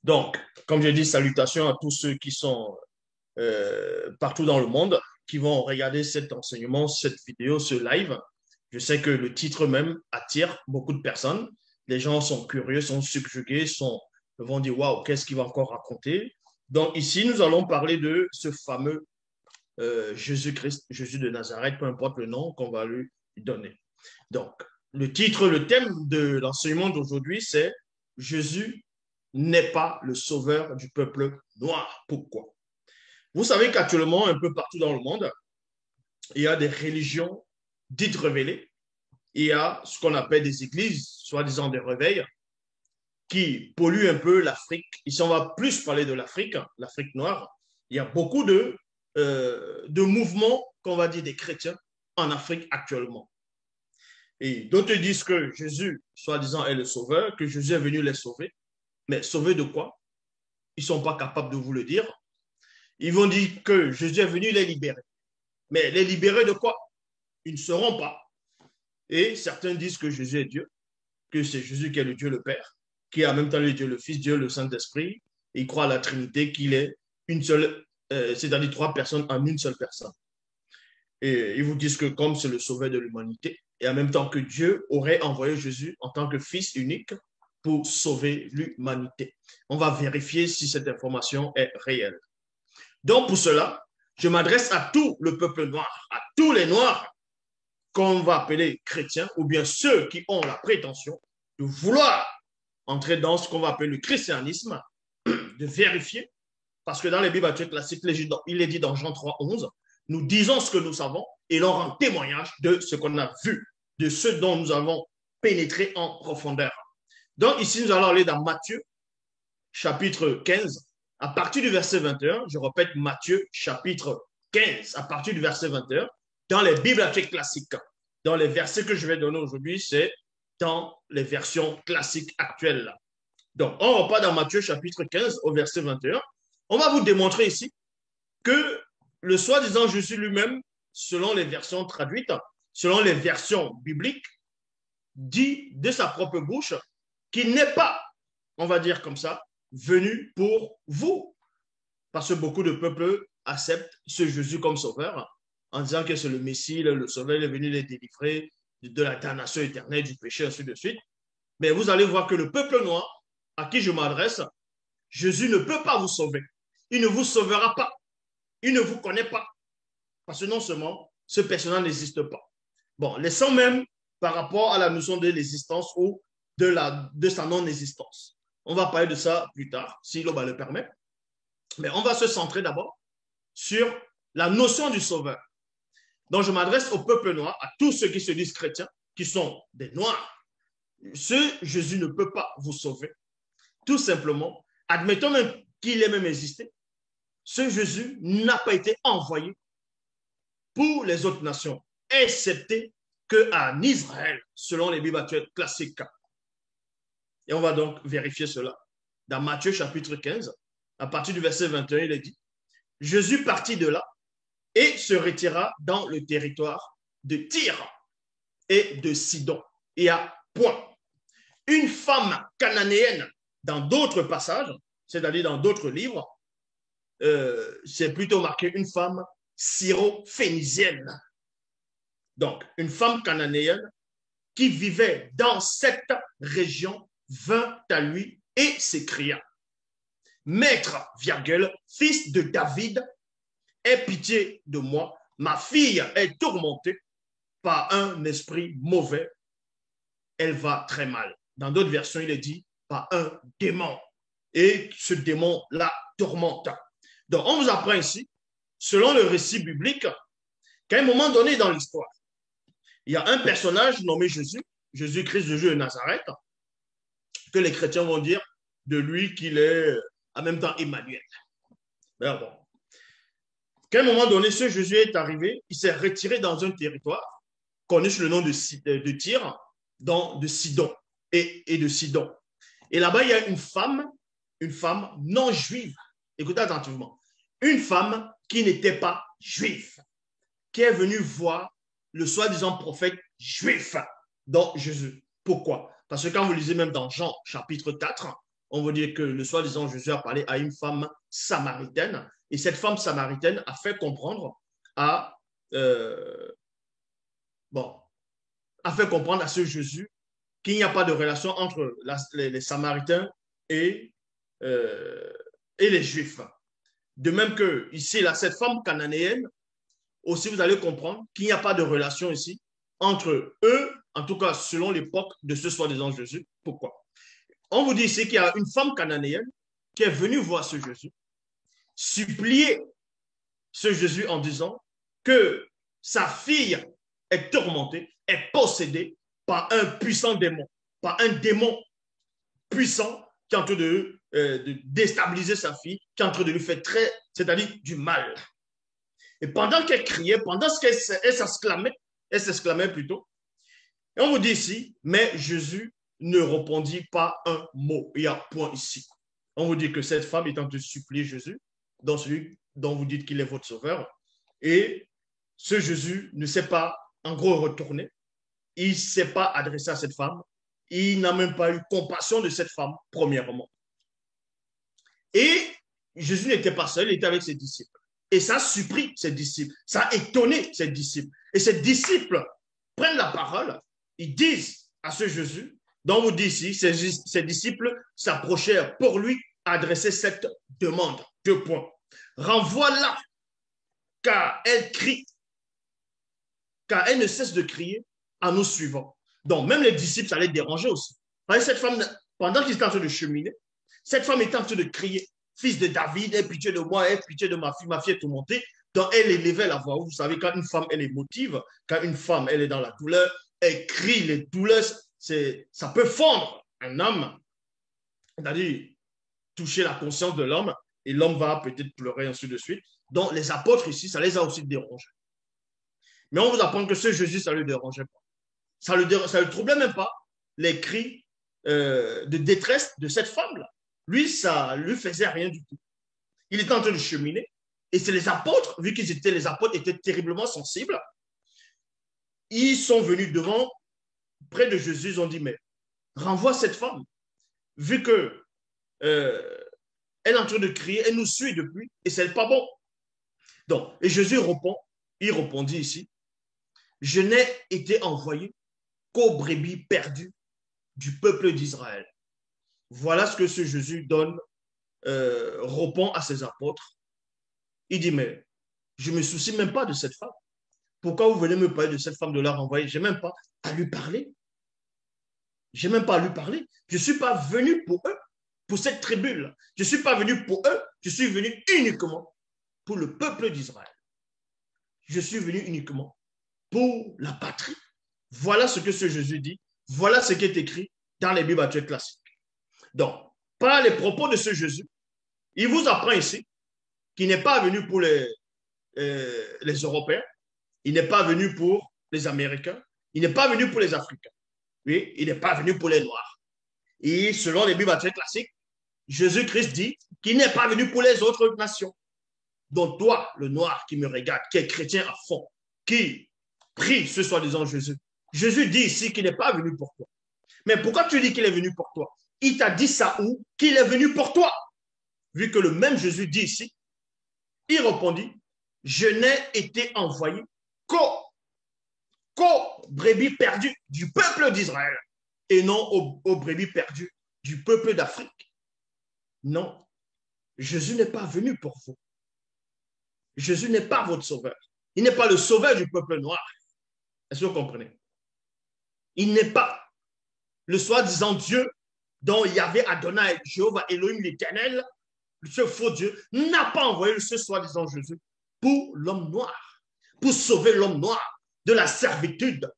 Donc, comme j'ai dit, salutations à tous ceux qui sont partout dans le monde, qui vont regarder cet enseignement, cette vidéo, ce live. Je sais que le titre même attire beaucoup de personnes. Les gens sont curieux, sont subjugués, vont dire waouh, qu'est-ce qu'il va encore raconter? Donc, ici, nous allons parler de ce fameux Jésus-Christ, Jésus de Nazareth, peu importe le nom qu'on va lui donner. Donc, le thème de l'enseignement d'aujourd'hui, c'est Jésus n'est pas le sauveur du peuple noir. Pourquoi? Vous savez qu'actuellement, un peu partout dans le monde, il y a des religions dites révélées. Il y a ce qu'on appelle des églises, soi-disant des réveils, qui polluent un peu l'Afrique. Ici, on va plus parler de l'Afrique, l'Afrique noire. Il y a beaucoup de mouvements, qu'on va dire, des chrétiens en Afrique actuellement. Et d'autres disent que Jésus, soi-disant, est le sauveur, que Jésus est venu les sauver. Mais sauver de quoi? Ils ne sont pas capables de vous le dire. Ils vont dire que Jésus est venu les libérer. Mais les libérer de quoi? Ils ne sauront pas. Et certains disent que Jésus est Dieu, que c'est Jésus qui est le Dieu le Père, qui est en même temps le Dieu le Fils, Dieu le Saint-Esprit. Ils croient à la Trinité, qu'il est une seule, c'est-à-dire trois personnes en une seule personne. Et ils vous disent que comme c'est le sauveur de l'humanité, et en même temps que Dieu aurait envoyé Jésus en tant que Fils unique pour sauver l'humanité. On va vérifier si cette information est réelle. Donc pour cela, je m'adresse à tout le peuple noir, à tous les noirs qu'on va appeler chrétiens, ou bien ceux qui ont la prétention de vouloir entrer dans ce qu'on va appeler le christianisme, de vérifier, parce que dans les Bibles classiques, il est dit dans Jean 3, 11, nous disons ce que nous savons et l'on rend témoignage de ce qu'on a vu, de ce dont nous avons pénétré en profondeur. Donc ici, nous allons aller dans Matthieu, chapitre 15, à partir du verset 21, je répète Matthieu, chapitre 15, à partir du verset 21, dans les Bibles classiques. Dans les versets que je vais donner aujourd'hui, c'est dans les versions classiques actuelles. Donc, on repart dans Matthieu, chapitre 15, au verset 21. On va vous démontrer ici que le soi-disant Jésus lui-même, selon les versions traduites, selon les versions bibliques, dit de sa propre bouche qu'il n'est pas, on va dire comme ça, venu pour vous. Parce que beaucoup de peuples acceptent ce Jésus comme sauveur en disant que c'est le Messie, le sauveur, il est venu les délivrer de la damnation éternelle, du péché, ainsi de suite. Mais vous allez voir que le peuple noir à qui je m'adresse, Jésus ne peut pas vous sauver. Il ne vous sauvera pas. Il ne vous connaît pas. Parce que non seulement ce personnage n'existe pas. Bon, laissons même par rapport à la notion de l'existence ou de sa non-existence. On va parler de ça plus tard, si l'on le permet. Mais on va se centrer d'abord sur la notion du sauveur. Donc, je m'adresse au peuple noir, à tous ceux qui se disent chrétiens, qui sont des noirs. Ce Jésus ne peut pas vous sauver. Tout simplement, admettons même qu'il ait même existé, ce Jésus n'a pas été envoyé pour les autres nations, excepté qu'en Israël, selon les Bibles actuelles classiques. Et on va donc vérifier cela. Dans Matthieu chapitre 15, à partir du verset 21, il est dit, Jésus partit de là et se retira dans le territoire de Tyr et de Sidon. Et à point. Une femme cananéenne, dans d'autres passages, c'est-à-dire dans d'autres livres, c'est plutôt marqué une femme syro-phénicienne. Donc, une femme cananéenne qui vivait dans cette région vint à lui et s'écria, Maître, virgule, fils de David, aie pitié de moi, ma fille est tourmentée par un esprit mauvais, elle va très mal. Dans d'autres versions, il est dit par un démon. Et ce démon la tourmente. Donc, on nous apprend ici, selon le récit biblique, qu'à un moment donné dans l'histoire, il y a un personnage nommé Jésus, Jésus-Christ, Jésus de Nazareth, que les chrétiens vont dire de lui qu'il est en même temps Emmanuel. Ben bon. Qu'à un moment donné, ce Jésus est arrivé, il s'est retiré dans un territoire connu sous le nom de Tyr, de Sidon et de Sidon. Et là-bas, il y a une femme non juive. Écoutez attentivement. Une femme qui n'était pas juive, qui est venue voir le soi-disant prophète juif dans Jésus. Pourquoi? Parce que quand vous lisez même dans Jean chapitre 4, on va dire que le soi-disant Jésus a parlé à une femme samaritaine, et cette femme samaritaine a fait comprendre à, euh, bon, a fait comprendre à ce Jésus qu'il n'y a pas de relation entre les Samaritains et, euh, et les Juifs. De même que ici, là, cette femme cananéenne, aussi vous allez comprendre qu'il n'y a pas de relation ici entre eux, en tout cas selon l'époque de ce soi-disant Jésus. Pourquoi? On vous dit ici qu'il y a une femme cananéenne qui est venue voir ce Jésus, supplier ce Jésus en disant que sa fille est tourmentée, est possédée par un puissant démon, par un démon puissant qui est en train de déstabiliser sa fille, qui est en train de lui faire c'est-à-dire du mal. Et pendant qu'elle criait, pendant qu'elle s'exclamait plutôt, et on vous dit ici, mais Jésus ne répondit pas un mot. Il y a point ici. On vous dit que cette femme est en train de supplier Jésus, dans celui dont vous dites qu'il est votre sauveur, et ce Jésus ne s'est pas, en gros, retourné. Il ne s'est pas adressé à cette femme. Il n'a même pas eu compassion de cette femme, premièrement. Et Jésus n'était pas seul, il était avec ses disciples. Et ça a surpris ses disciples, ça a étonné ses disciples. Et ses disciples prennent la parole, ils disent à ce Jésus, dont vous dites ici, ses disciples s'approchèrent pour lui adresser cette demande. 2 points. Renvoie-la, car elle crie, car elle ne cesse de crier en nous suivant. Donc, même les disciples, ça les dérangeait aussi. Cette femme, pendant qu'ils étaient en train de cheminer, cette femme était en train de crier, fils de David, aie pitié de moi, aie pitié de ma fille est tourmentée. Donc, elle élevait la voix. Vous savez, quand une femme, elle est émotive, quand une femme, elle est dans la douleur, elle crie, les douleurs, ça peut fondre un homme, c'est-à-dire toucher la conscience de l'homme, et l'homme va peut-être pleurer, ainsi de suite. Donc, les apôtres ici, ça les a aussi dérangés. Mais on vous apprend que ce Jésus, ça ne le dérangeait pas. Ça ne le troublait même pas, les cris de détresse de cette femme-là. Lui, ça ne lui faisait rien du tout. Il était en train de cheminer, et c'est les apôtres, vu qu'ils étaient les apôtres, étaient terriblement sensibles. Ils sont venus devant, près de Jésus, ils ont dit, mais renvoie cette femme, vu que elle est en train de crier, elle nous suit depuis, et c'est pas bon. Donc, et Jésus répond, il répondit ici, je n'ai été envoyé qu'aux brebis perdues du peuple d'Israël. Voilà ce que ce Jésus donne, répond à ses apôtres. Il dit, mais je ne me soucie même pas de cette femme. Pourquoi vous venez me parler de cette femme, de la renvoyer? Je n'ai même pas à lui parler. Je n'ai même pas à lui parler. Je ne suis pas venu pour eux, pour cette tribu-là. Je ne suis pas venu pour eux, je suis venu uniquement pour le peuple d'Israël. Je suis venu uniquement pour la patrie. Voilà ce que ce Jésus dit. Voilà ce qui est écrit dans les Bibles actuelles classiques. Donc, par les propos de ce Jésus, il vous apprend ici qu'il n'est pas venu pour les Européens, il n'est pas venu pour les Américains, il n'est pas venu pour les Africains, oui, il n'est pas venu pour les Noirs. Et selon les Bibles actuelles classiques, Jésus-Christ dit qu'il n'est pas venu pour les autres nations. Donc toi, le Noir qui me regarde, qui est chrétien à fond, qui prie ce soi-disant Jésus, Jésus dit ici qu'il n'est pas venu pour toi. Mais pourquoi tu dis qu'il est venu pour toi? Il t'a dit ça où? Qu'il est venu pour toi. Vu que le même Jésus dit ici, il répondit, je n'ai été envoyé qu'aux brebis perdues du peuple d'Israël et non aux brebis perdues du peuple d'Afrique. Non, Jésus n'est pas venu pour vous. Jésus n'est pas votre sauveur. Il n'est pas le sauveur du peuple noir. Est-ce que vous comprenez? Il n'est pas le soi-disant Dieu dont Yahvé Adonai, Jéhovah Elohim l'Éternel, ce faux Dieu, n'a pas envoyé ce soi-disant Jésus pour l'homme noir, pour sauver l'homme noir de la servitude,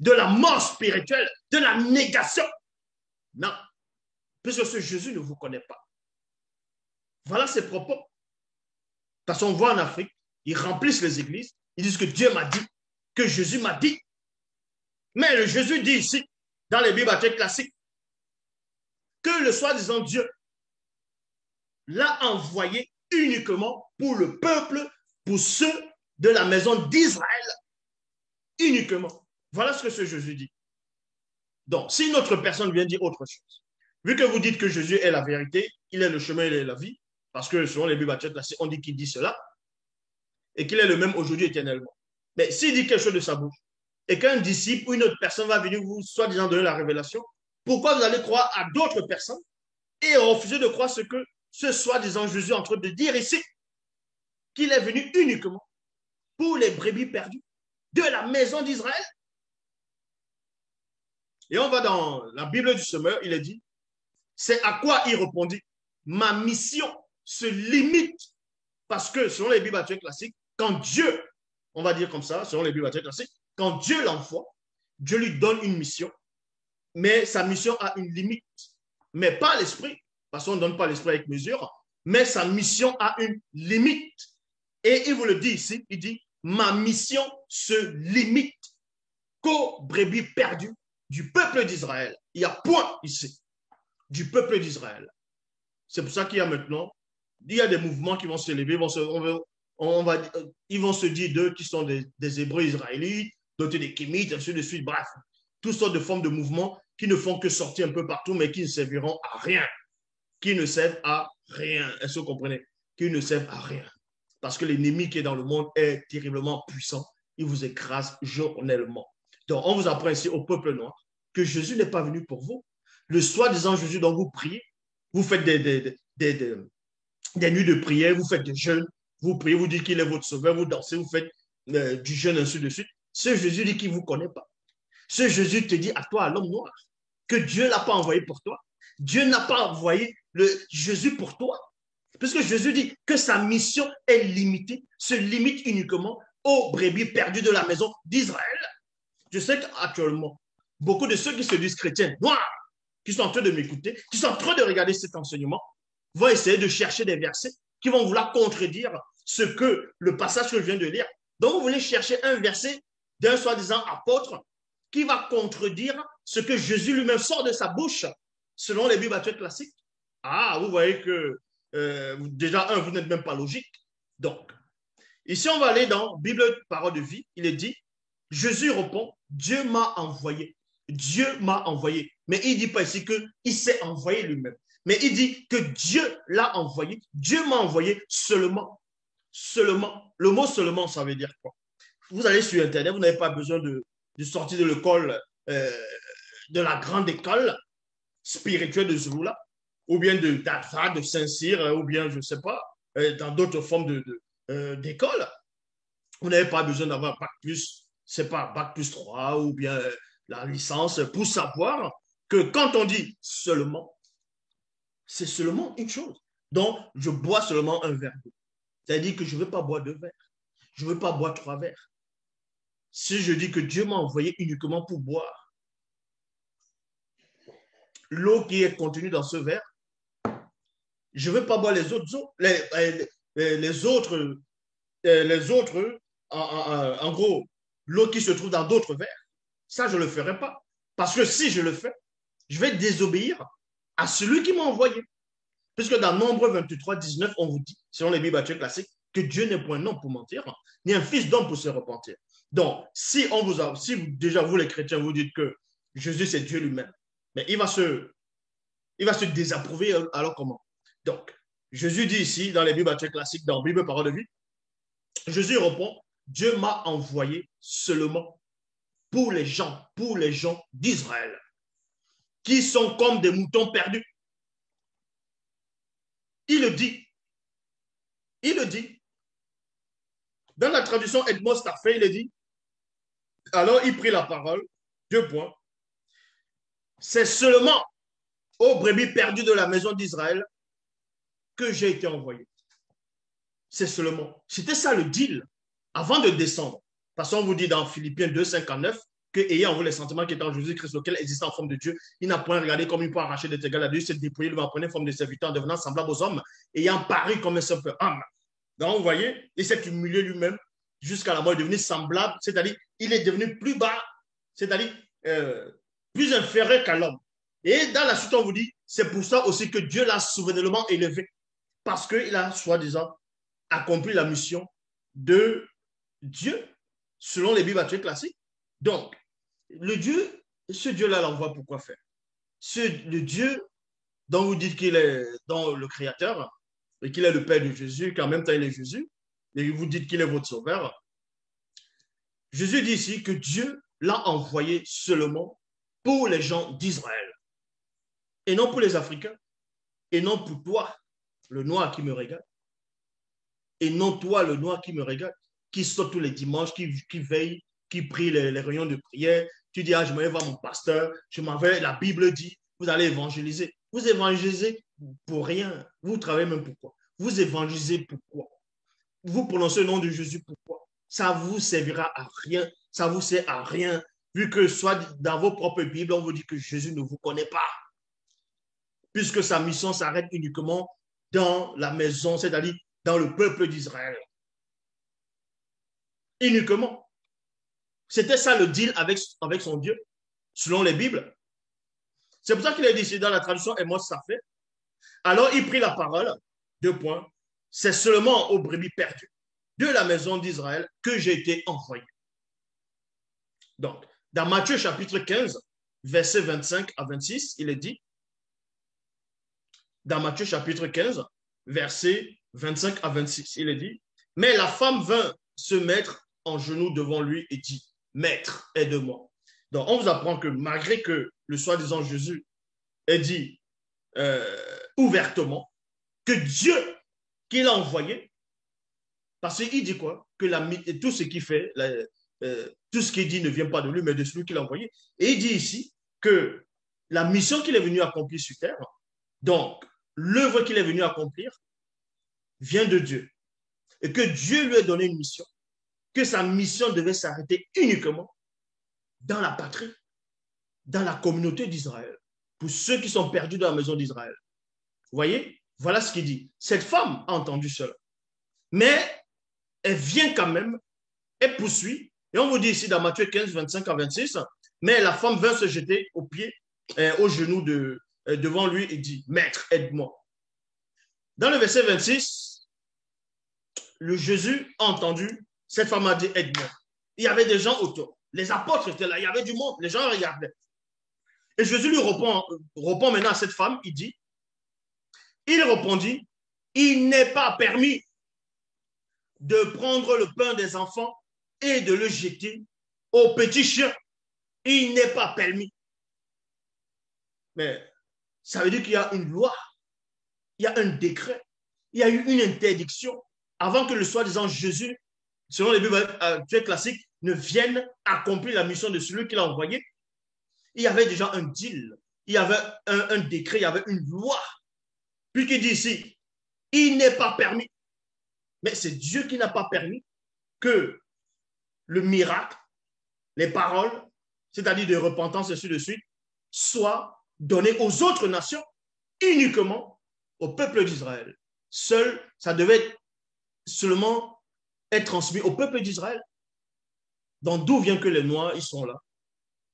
de la mort spirituelle, de la négation. Non, puisque ce Jésus ne vous connaît pas. Voilà ses propos. De toute façon, on voit en Afrique, ils remplissent les églises, ils disent que Dieu m'a dit, que Jésus m'a dit. Mais le Jésus dit ici, dans les Bibles classiques, que le soi-disant Dieu l'a envoyé uniquement pour le peuple, pour ceux de la maison d'Israël, uniquement. Voilà ce que ce Jésus dit. Donc, si une autre personne vient dire autre chose, Vu que vous dites que Jésus est la vérité, il est le chemin, il est la vie, parce que selon les Bibles baptistes, on dit qu'il dit cela, et qu'il est le même aujourd'hui éternellement. Mais s'il dit quelque chose de sa bouche, et qu'un disciple ou une autre personne va venir vous, soi-disant, donner la révélation, pourquoi vous allez croire à d'autres personnes et refuser de croire ce que ce soi-disant Jésus est en train de dire ici, qu'il est venu uniquement pour les brebis perdues de la maison d'Israël? Et on va dans la Bible du Semeur, il est dit, c'est à quoi il répondit, ma mission se limite, parce que selon les Bibles baptistes classiques, quand Dieu, on va dire comme ça, selon les Bibles baptistes classiques, quand Dieu l'envoie, Dieu lui donne une mission, mais sa mission a une limite, mais pas l'esprit, parce qu'on ne donne pas l'esprit avec mesure, mais sa mission a une limite. Et il vous le dit ici, il dit, ma mission se limite qu'aux brebis perdues du peuple d'Israël. Il y a point ici, du peuple d'Israël. C'est pour ça qu'il y a maintenant, il y a des mouvements qui vont se lever, ils vont se dire d'eux qui sont des Hébreux israélites, d'autres des Kémites, ainsi de suite, bref, toutes sortes de formes de mouvements qui ne font que sortir un peu partout, mais qui ne serviront à rien. Qui ne servent à rien. Est-ce que vous comprenez? Qui ne servent à rien. Parce que l'ennemi qui est dans le monde est terriblement puissant. Il vous écrase journellement. Donc, on vous apprend ici au peuple noir que Jésus n'est pas venu pour vous. Le soi-disant Jésus dont vous priez, vous faites des nuits de prière, vous faites des jeûnes, vous priez, vous dites qu'il est votre sauveur, vous dansez, vous faites du jeûne, ainsi de suite. Ce Jésus dit qu'il ne vous connaît pas. Ce Jésus te dit à toi, à l'homme noir, que Dieu ne l'a pas envoyé pour toi. Dieu n'a pas envoyé Jésus pour toi. Puisque Jésus dit que sa mission est limitée, se limite uniquement aux brebis perdues de la maison d'Israël. Je sais qu'actuellement, beaucoup de ceux qui se disent chrétiens noirs, qui sont en train de m'écouter, qui sont en train de regarder cet enseignement, vont essayer de chercher des versets qui vont vouloir contredire ce que le passage que je viens de lire. Donc, vous voulez chercher un verset d'un soi-disant apôtre qui va contredire ce que Jésus lui-même sort de sa bouche, selon les Bibles baptistes classiques. Ah, vous voyez que déjà, vous n'êtes même pas logique. Donc, ici, on va aller dans Bible, parole de vie. Il est dit, Jésus répond, Dieu m'a envoyé. Dieu m'a envoyé. Mais il ne dit pas ici qu'il s'est envoyé lui-même. Mais il dit que Dieu l'a envoyé. Dieu m'a envoyé seulement. Seulement. Le mot seulement, ça veut dire quoi? Vous allez sur Internet, vous n'avez pas besoin de sortir de l'école, de la grande école spirituelle de Zouloula, ou bien d'Adva, de Saint-Cyr, ou bien, je ne sais pas, dans d'autres formes d'école. Vous n'avez pas besoin d'avoir Bac plus, c'est pas Bac plus 3 ou bien la licence pour savoir que quand on dit seulement, c'est seulement une chose. Donc, je bois seulement un verre d'eau. C'est-à-dire que je ne veux pas boire 2 verres. Je ne veux pas boire 3 verres. Si je dis que Dieu m'a envoyé uniquement pour boire l'eau qui est contenue dans ce verre, je ne veux pas boire les autres eaux, les autres, en gros, l'eau qui se trouve dans d'autres verres. Ça, je ne le ferai pas. Parce que si je le fais, je vais désobéir à celui qui m'a envoyé. Puisque dans Nombre 23, 19, on vous dit, selon les Bibles baptistes classiques, que Dieu n'est point un homme pour mentir, ni un fils d'homme pour se repentir. Donc, si déjà vous les chrétiens, vous dites que Jésus c'est Dieu lui-même, mais il va se désapprouver, alors comment? Donc, Jésus dit ici, dans les Bibles baptistes classiques, dans Bible Parole de vie, Jésus répond, Dieu m'a envoyé seulement pour les gens d'Israël, qui sont comme des moutons perdus. Il le dit. Dans la traduction Edmond Starfait, il dit, alors il prit la parole, 2 points. C'est seulement aux brebis perdues de la maison d'Israël que j'ai été envoyé. C'est seulement. C'était ça le deal avant de descendre. Parce qu'on vous dit dans Philippiens 2, 59 que ayant en vous les sentiments qui étaient en Jésus-Christ, lequel existait en forme de Dieu, il n'a point regardé comme il peut arracher des égal à Dieu, s'est dépouillé, il va prendre forme de serviteur en devenant semblable aux hommes, ayant paru comme un simple homme. Donc, vous voyez, il s'est humilié lui-même jusqu'à la mort, il est devenu semblable, c'est-à-dire, il est devenu plus bas, c'est-à-dire plus inférieur qu'à l'homme. Et dans la suite, on vous dit, c'est pour ça aussi que Dieu l'a souverainement élevé, parce qu'il a, soi-disant, accompli la mission de Dieu, selon les Bibles baptistes classiques. Donc, ce Dieu-là l'envoie pour quoi faire? Le Dieu dont vous dites qu'il est dans le Créateur et qu'il est le Père de Jésus, qu'en même temps il est Jésus, et vous dites qu'il est votre sauveur, Jésus dit ici que Dieu l'a envoyé seulement pour les gens d'Israël et non pour les Africains et non pour toi, le noir qui me regarde, et non toi, le noir qui me regarde, qui sort tous les dimanches, qui veille, qui prie les réunions de prière. Tu dis, ah, je vais voir mon pasteur, je m'en vais, la Bible dit, vous allez évangéliser. Vous évangélisez pour rien. Vous travaillez même pourquoi? Vous évangélisez pourquoi? Vous prononcez le nom de Jésus pourquoi? Ça vous servira à rien. Ça vous sert à rien. Vu que soit dans vos propres Bibles, on vous dit que Jésus ne vous connaît pas. Puisque sa mission s'arrête uniquement dans la maison, c'est-à-dire dans le peuple d'Israël. Uniquement. C'était ça le deal avec son Dieu, selon les Bibles. C'est pour ça qu'il a dit dans la traduction, et moi ça fait. Alors il prit la parole, 2 points, c'est seulement aux brebis perdues de la maison d'Israël que j'ai été envoyé. Donc, dans Matthieu chapitre 15, versets 25 à 26, il est dit, dans Matthieu chapitre 15, versets 25 à 26, il est dit, mais la femme vint se mettre en genoux devant lui et dit, Maître, aide-moi. Donc, on vous apprend que malgré que le soi-disant Jésus ait dit ouvertement que Dieu qui l'a envoyé, parce qu'il dit quoi? Que tout ce qu'il fait, tout ce qu'il dit ne vient pas de lui, mais de celui qui l'a envoyé. Et il dit ici que la mission qu'il est venu accomplir sur terre, donc l'œuvre qu'il est venu accomplir, vient de Dieu. Et que Dieu lui a donné une mission, que sa mission devait s'arrêter uniquement dans la patrie, dans la communauté d'Israël, pour ceux qui sont perdus dans la maison d'Israël. Vous voyez? Voilà ce qu'il dit. Cette femme a entendu cela. Mais elle vient quand même, elle poursuit. Et on vous dit ici dans Matthieu 15, 25 à 26, mais la femme vint se jeter aux pieds, aux genoux devant lui et dit, Maître, aide-moi. Dans le verset 26, le Jésus a entendu, cette femme a dit, aide-moi. Il y avait des gens autour. Les apôtres étaient là, il y avait du monde, les gens regardaient. Et Jésus lui répond maintenant à cette femme, il répondit, il n'est pas permis de prendre le pain des enfants et de le jeter aux petits chiens. Il n'est pas permis. Mais ça veut dire qu'il y a une loi, il y a un décret, il y a eu une interdiction avant que le soi-disant Jésus, selon les Bibles actuelles classiques, ne vienne accomplir la mission de celui qui l'a envoyé. Il y avait déjà un deal, il y avait un décret, il y avait une loi. Puis qui dit ici, il n'est pas permis. Mais c'est Dieu qui n'a pas permis que le miracle, les paroles, c'est-à-dire de repentance et ainsi de suite, soient données aux autres nations, uniquement au peuple d'Israël. Seul, ça devait seulement être transmis au peuple d'Israël. Donc d'où vient que les Noirs, ils sont là?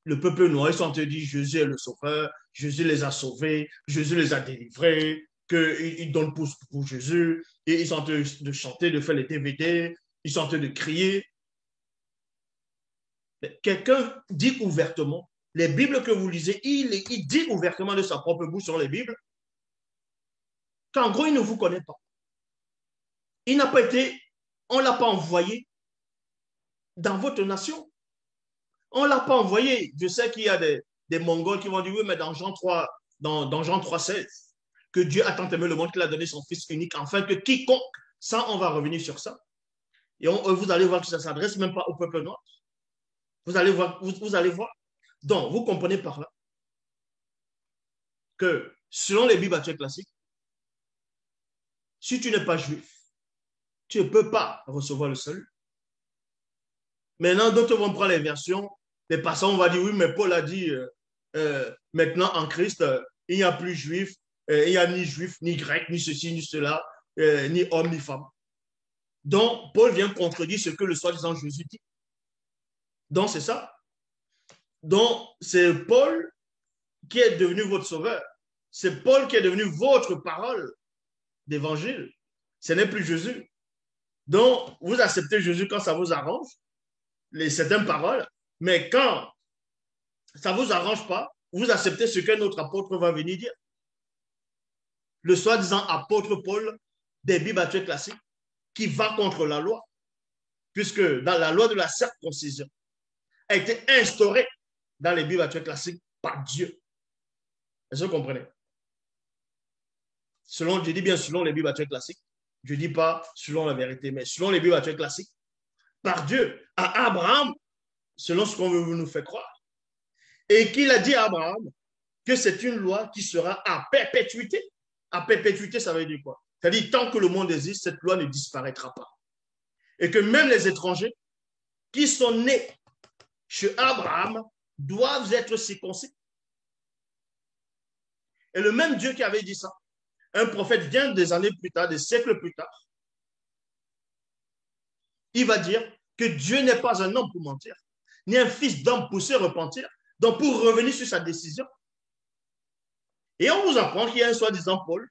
Le peuple noir, ils sont en train de dire Jésus est le sauveur, Jésus les a sauvés, Jésus les a délivrés, qu'ils donnent pour Jésus, et ils sont en train de chanter, de faire les DVD, ils sont en train de crier. Quelqu'un dit ouvertement, les Bibles que vous lisez, il dit ouvertement de sa propre bouche sur les Bibles, qu'en gros, il ne vous connaît pas. Il n'a pas été, on ne l'a pas envoyé dans votre nation. On ne l'a pas envoyé. Je sais qu'il y a des Mongols qui vont dire, oui, mais dans Jean 3, dans Jean 3, 16, que Dieu a tant aimé le monde qu'il a donné son Fils unique, afin que quiconque, ça, on va revenir sur ça. Et vous allez voir que ça ne s'adresse même pas au peuple noir. Vous allez voir. Donc, vous comprenez par là que, selon les Bibles actuelles classiques, si tu n'es pas juif, tu ne peux pas recevoir le salut. Maintenant, d'autres vont prendre les versions. Les passants vont dire, oui, mais Paul a dit, maintenant en Christ, il n'y a plus juif, il n'y a ni juif, ni grec, ni ceci, ni cela, ni homme, ni femme. Donc, Paul vient contredire ce que le soi-disant Jésus dit. Donc, c'est ça. Donc, c'est Paul qui est devenu votre sauveur. C'est Paul qui est devenu votre parole d'évangile. Ce n'est plus Jésus. Donc, vous acceptez Jésus quand ça vous arrange, certaines paroles, mais quand ça ne vous arrange pas, vous acceptez ce qu'un autre apôtre va venir dire. le soi-disant apôtre Paul des Bibles actuelles classiques qui va contre la loi, puisque dans la loi de la circoncision a été instaurée dans les Bibles actuelles classiques par Dieu. Est-ce que vous comprenez? Selon, je dis bien selon les Bibles actuelles classiques, je ne dis pas selon la vérité, mais selon les Bibles actuelles classiques, par Dieu, à Abraham, selon ce qu'on veut nous faire croire, et qu'il a dit à Abraham que c'est une loi qui sera à perpétuité. À perpétuité, ça veut dire quoi? C'est-à-dire, tant que le monde existe, cette loi ne disparaîtra pas. Et que même les étrangers qui sont nés chez Abraham doivent être circoncis. Et le même Dieu qui avait dit ça, un prophète vient des années plus tard, des siècles plus tard, il va dire que Dieu n'est pas un homme pour mentir, ni un fils d'homme pour se repentir, donc pour revenir sur sa décision. Et on vous apprend qu'il y a un soi-disant Paul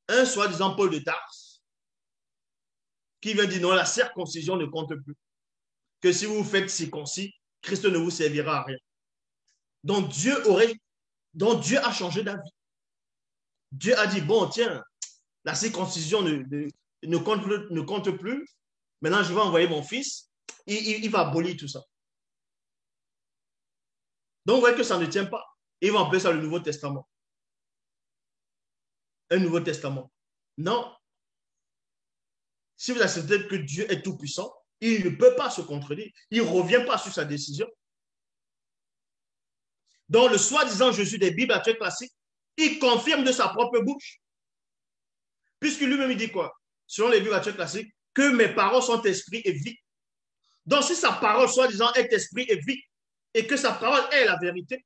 de Tarse, qui vient dire non, la circoncision ne compte plus. Que si vous vous faites circoncis, Christ ne vous servira à rien. Donc Dieu a changé d'avis. Dieu a dit, bon, tiens, la circoncision ne compte plus. Maintenant, je vais envoyer mon fils. Il va abolir tout ça. Donc, vous voyez que ça ne tient pas. Il va appeler ça le Nouveau Testament. Un Nouveau Testament. Non. Si vous acceptez que Dieu est tout-puissant, il ne peut pas se contredire. Il ne revient pas sur sa décision. Donc, le soi-disant Jésus des Bibles actuelles classiques, il confirme de sa propre bouche. Puisque lui-même, il dit quoi? Selon les Bibles actuelles classiques, que mes paroles sont esprit et vie. Donc, si sa parole, soi-disant, est esprit et vie, et que sa parole est la vérité,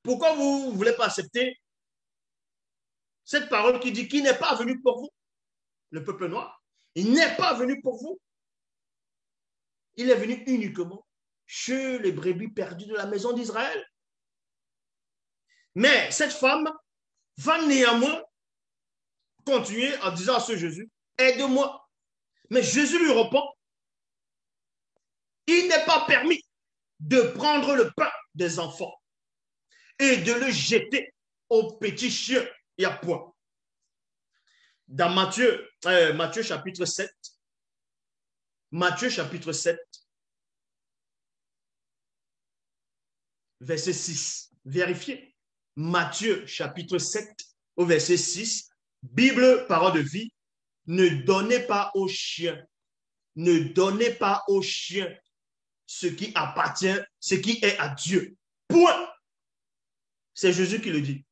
pourquoi vous ne voulez pas accepter cette parole qui dit qu'il n'est pas venu pour vous, le peuple noir? Il n'est pas venu pour vous. Il est venu uniquement chez les brebis perdues de la maison d'Israël. Mais cette femme va néanmoins continuer en disant à ce Jésus, aide-moi. Mais Jésus lui répond, il n'est pas permis de prendre le pain des enfants et de le jeter aux petits chiens. Il y a point. Dans Matthieu chapitre 7, verset 6. Vérifiez. Matthieu chapitre 7 au verset 6. Bible, parole de vie. Ne donnez pas aux chiens. Ne donnez pas aux chiens ce qui appartient, ce qui est à Dieu. Point. C'est Jésus qui le dit.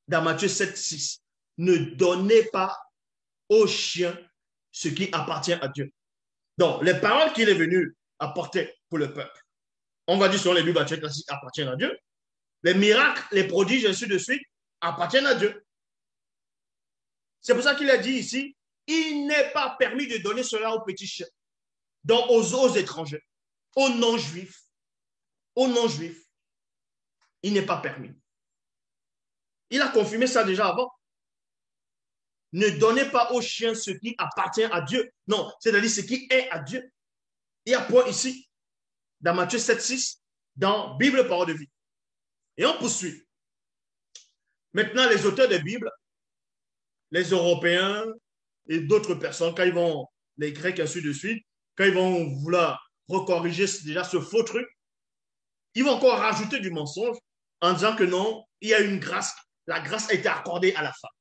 Dans Matthieu 7, 6. Ne donnez pas aux chiens ce qui appartient à Dieu. Donc, les paroles qu'il est venu apporter pour le peuple, on va dire selon les Bibles actuelles classiques, appartiennent à Dieu. Les miracles, les prodiges, ainsi de suite, appartiennent à Dieu. C'est pour ça qu'il a dit ici, il n'est pas permis de donner cela aux petits chiens, donc aux étrangers, aux non-juifs. Aux non-juifs, il n'est pas permis. Il a confirmé ça déjà avant. Ne donnez pas aux chiens ce qui appartient à Dieu. Non, c'est-à-dire ce qui est à Dieu. Il y a point ici, dans Matthieu 7, 6, dans Bible, parole de vie. Et on poursuit. Maintenant, les auteurs de Bible, les Européens et d'autres personnes, quand ils vont, les Grecs, ainsi de suite, quand ils vont vouloir recorriger déjà ce faux truc, ils vont encore rajouter du mensonge en disant que non, il y a une grâce. La grâce a été accordée à la femme.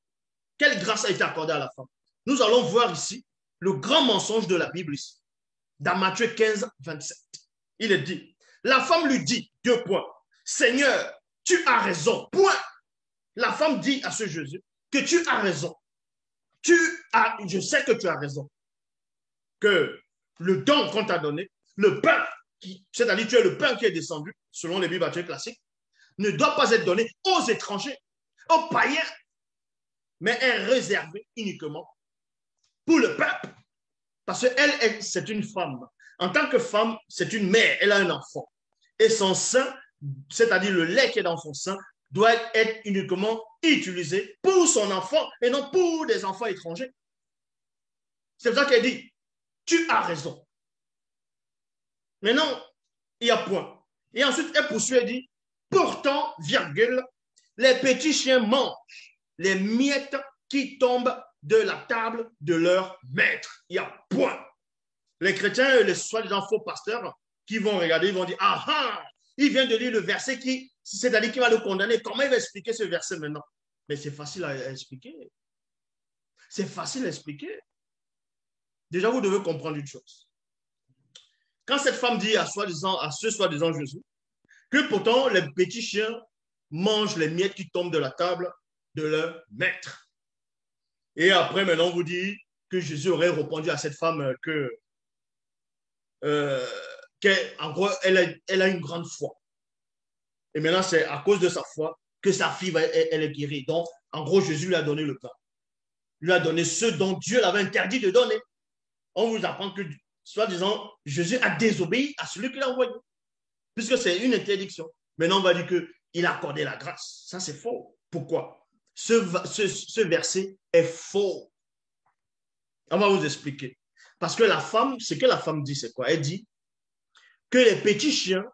Quelle grâce a été accordée à la femme? Nous allons voir ici le grand mensonge de la Bible ici. Dans Matthieu 15, 27. Il est dit, la femme lui dit, 2 points, Seigneur, tu as raison, point. La femme dit à ce Jésus que tu as raison. Je sais que tu as raison. Que le don qu'on t'a donné, le pain, c'est-à-dire tu es le pain qui est descendu, selon les Bibles actuelles classiques, ne doit pas être donné aux étrangers, aux païens, mais est réservé uniquement pour le peuple. Parce qu'elle, c'est une femme. En tant que femme, c'est une mère, elle a un enfant. Et son sein, c'est-à-dire le lait qui est dans son sein, doit être uniquement utilisé pour son enfant et non pour des enfants étrangers. C'est pour ça qu'elle dit, tu as raison. Maintenant, il y a point. Et ensuite, elle poursuit et dit, pourtant, virgule, Les petits chiens mangent les miettes qui tombent de la table de leur maître. Il y a point. Les chrétiens et les soi-disant faux pasteurs qui vont regarder, ils vont dire, ah ah, il vient de lire le verset qui, c'est-à-dire qui va le condamner. Comment il va expliquer ce verset maintenant? Mais c'est facile à expliquer. C'est facile à expliquer. Déjà, vous devez comprendre une chose. Quand cette femme dit à ce soi-disant Jésus, que pourtant les petits chiens mangent les miettes qui tombent de la table de leur maître. Et après, maintenant, on vous dit que Jésus aurait répondu à cette femme qu'en gros, elle a une grande foi. Et maintenant, c'est à cause de sa foi que sa fille, elle est guérie. Donc, en gros, Jésus lui a donné le pain. Il lui a donné ce dont Dieu l'avait interdit de donner. On vous apprend que, soi-disant, Jésus a désobéi à celui qu'il a envoyé. Puisque c'est une interdiction. Maintenant, on va dire qu'il a accordé la grâce. Ça, c'est faux. Pourquoi? Ce verset est faux. On va vous expliquer. Parce que la femme, ce que la femme dit, c'est quoi? Elle dit que les petits chiens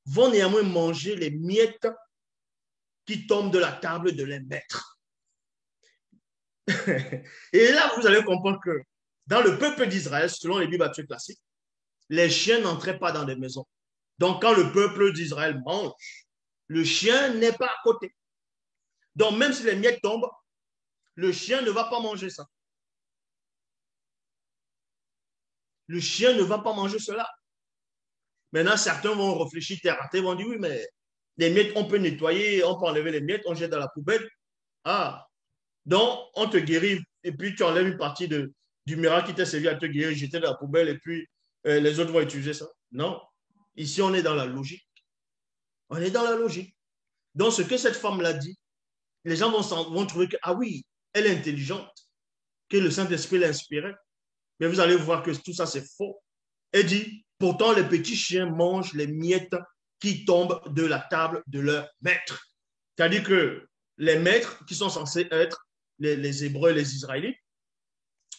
vont néanmoins manger les miettes qui tombent de la table de leurs maîtres. Et là, vous allez comprendre que dans le peuple d'Israël, selon les Bibles classiques, les chiens n'entraient pas dans des maisons. Donc, quand le peuple d'Israël mange, le chien n'est pas à côté. Donc, même si les miettes tombent, le chien ne va pas manger ça. Le chien ne va pas manger cela. Maintenant, certains vont réfléchir terre à terre, vont dire, oui, mais les miettes, on peut nettoyer, on peut enlever les miettes, on jette dans la poubelle. Ah, donc on te guérit et puis tu enlèves une partie du miracle qui t'a servi à te guérir, jeter dans la poubelle et puis les autres vont utiliser ça. Non, ici on est dans la logique. On est dans la logique. Donc ce que cette femme l'a dit, les gens vont trouver que, ah oui, elle est intelligente, que le Saint-Esprit l'a inspirée. Mais vous allez voir que tout ça c'est faux. Elle dit, pourtant les petits chiens mangent les miettes qui tombent de la table de leur maître. C'est-à-dire que les maîtres qui sont censés être les Hébreux et les Israélites,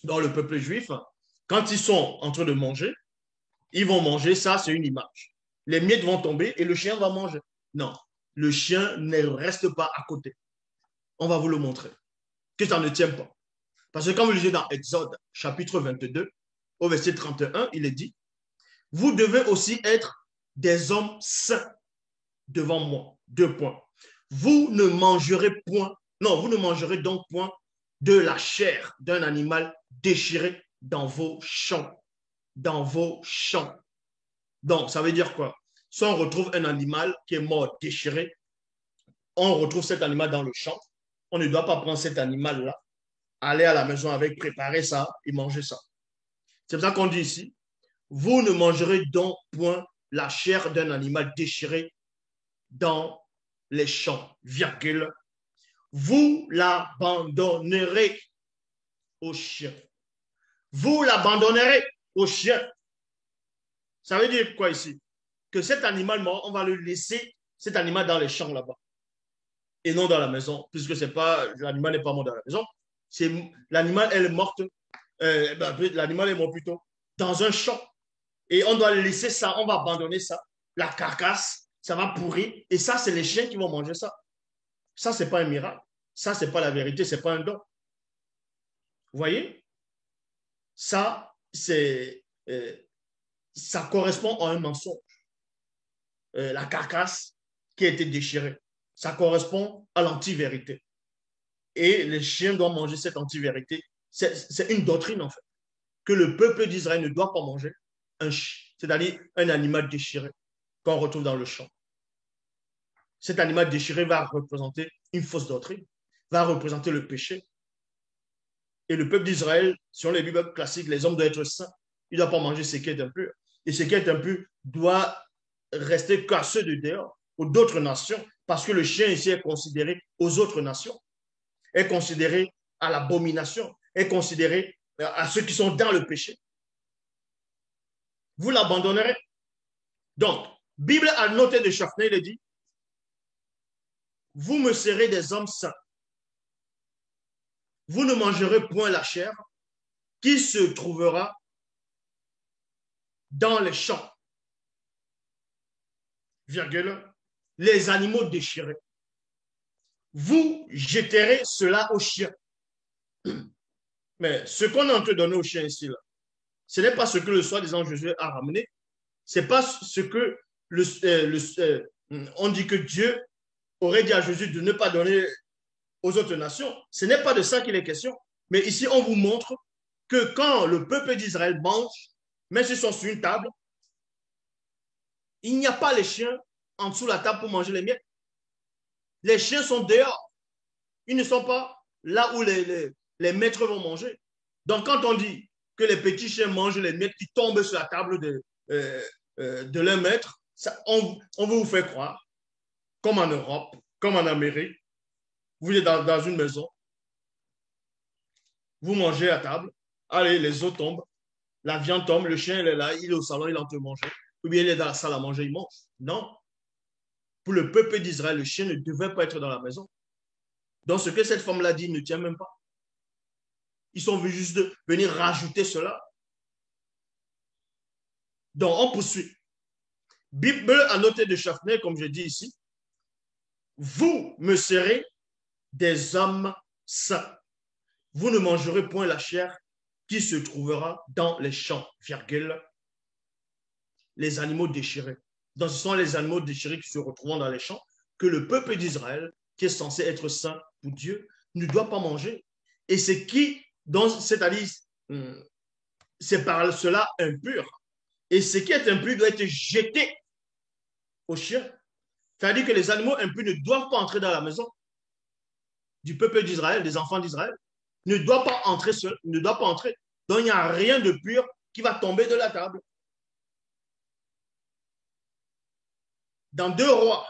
dans le peuple juif, quand ils sont en train de manger, ils vont manger, ça c'est une image. Les miettes vont tomber et le chien va manger. Non, le chien ne reste pas à côté. On va vous le montrer, que ça ne tient pas. Parce que quand vous lisez dans Exode, chapitre 22, au verset 31, il est dit, vous devez aussi être des hommes saints devant moi. 2 points. Vous ne mangerez point, non, vous ne mangerez donc point de la chair d'un animal déchiré dans vos champs. Dans vos champs. Donc, ça veut dire quoi? Si on retrouve un animal qui est mort, déchiré, on retrouve cet animal dans le champ, on ne doit pas prendre cet animal-là, aller à la maison avec, préparer ça et manger ça. C'est pour ça qu'on dit ici, vous ne mangerez donc point la chair d'un animal déchiré dans les champs, virgule. Vous l'abandonnerez aux chiens. Vous l'abandonnerez aux chiens. Ça veut dire quoi ici? Que cet animal mort, on va le laisser, cet animal dans les champs là-bas. Et non dans la maison, puisque c'est pas, l'animal n'est pas mort dans la maison. L'animal, elle est morte, l'animal est mort plutôt dans un champ. Et on doit laisser ça, on va abandonner ça, la carcasse, ça va pourrir. Et ça, c'est les chiens qui vont manger ça. Ça, c'est pas un miracle. Ça, c'est pas la vérité, c'est pas un don. Vous voyez? Ça, ça correspond à un mensonge. La carcasse qui a été déchirée, ça correspond à l'anti-vérité. Et les chiens doivent manger cette anti-vérité. C'est une doctrine, en fait, que le peuple d'Israël ne doit pas manger, c'est-à-dire un animal déchiré qu'on retrouve dans le champ. Cet animal déchiré va représenter une fausse doctrine, va représenter le péché. Et le peuple d'Israël, selon les Bibles classiques, les hommes doivent être saints. Ils ne doivent pas manger ce qui est impur. Et ce qui est impur doit rester qu'à ceux de dehors, ou d'autres nations, parce que le chien ici est considéré aux autres nations, est considéré à l'abomination, est considéré à ceux qui sont dans le péché. Vous l'abandonnerez. Donc, Bible a noté de Schaffner, il dit, vous me serez des hommes saints. Vous ne mangerez point la chair qui se trouvera dans les champs, virgule, les animaux déchirés. vous jeterez cela aux chiens. Mais ce qu'on est en train de donner aux chiens ici, là, ce n'est pas ce que le soi-disant Jésus a ramené. Ce n'est pas ce que on dit que Dieu aurait dit à Jésus de ne pas donner aux autres nations. Ce n'est pas de ça qu'il est question. Mais ici, on vous montre que quand le peuple d'Israël mange, même s'ils sont sur une table, il n'y a pas les chiens en dessous de la table pour manger les miettes. Les chiens sont dehors. Ils ne sont pas là où les maîtres vont manger. Donc, quand on dit que les petits chiens mangent les miettes qui tombent sur la table de leur maître, ça, on veut vous faire croire, comme en Europe, comme en Amérique, vous êtes dans une maison, vous mangez à table, allez, les os tombent, la viande tombe, le chien il est là, il est au salon, il est en train de manger, ou bien il est dans la salle à manger, il mange. Non. Pour le peuple d'Israël, le chien ne devait pas être dans la maison. Donc, ce que cette femme-là dit ne tient même pas. Ils sont venus juste de venir rajouter cela. Donc, on poursuit. Bible a noté de Chaffner, comme je dis ici, vous me serez des hommes saints. Vous ne mangerez point la chair qui se trouvera dans les champs, virgule, les animaux déchirés. Donc, ce sont les animaux déchirés qui se retrouvent dans les champs que le peuple d'Israël, qui est censé être saint pour Dieu, ne doit pas manger. Et c'est qui, c'est-à-dire, c'est par cela impur. Et ce qui est impur doit être jeté aux chiens. C'est-à-dire que les animaux impurs ne doivent pas entrer dans la maison du peuple d'Israël, des enfants d'Israël. Ne doivent pas entrer seul, ne doivent pas entrer. Donc, il n'y a rien de pur qui va tomber de la table. Dans 2 Rois,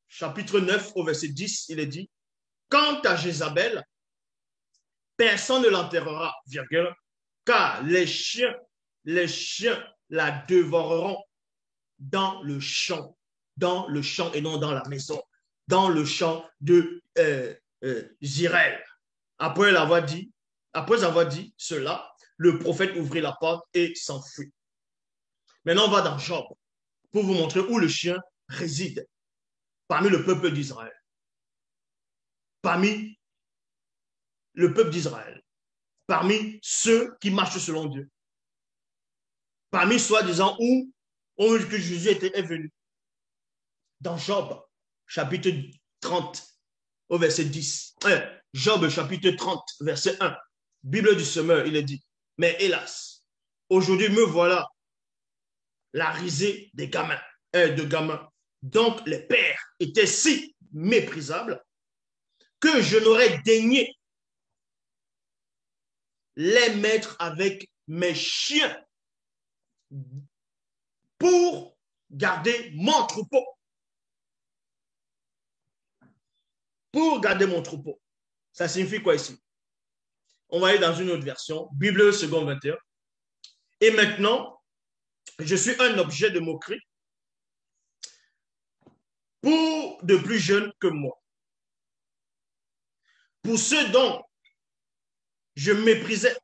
chapitre 9, au verset 10, il est dit, quant à Jézabel, personne ne l'enterrera, virgule, car les chiens la dévoreront dans le champ et non dans la maison, dans le champ de Zirel. Après avoir dit cela, le prophète ouvrit la porte et s'enfuit. Maintenant, on va dans Job pour vous montrer où le chien réside parmi le peuple d'Israël. Parmi le peuple d'Israël. Parmi ceux qui marchent selon Dieu. Parmi soi-disant où on dit que Jésus est venu. Dans Job, chapitre 30, au verset 10. Job, chapitre 30, verset 1. Bible du semeur, il est dit, mais hélas, aujourd'hui me voilà la risée des gamins, de gamins. Donc les pères étaient si méprisables que je n'aurais daigné les mettre avec mes chiens pour garder mon troupeau. Pour garder mon troupeau. Ça signifie quoi ici? On va aller dans une autre version, Bible second 21. Et maintenant, je suis un objet de moquerie pour de plus jeunes que moi. Pour ceux dont je méprisais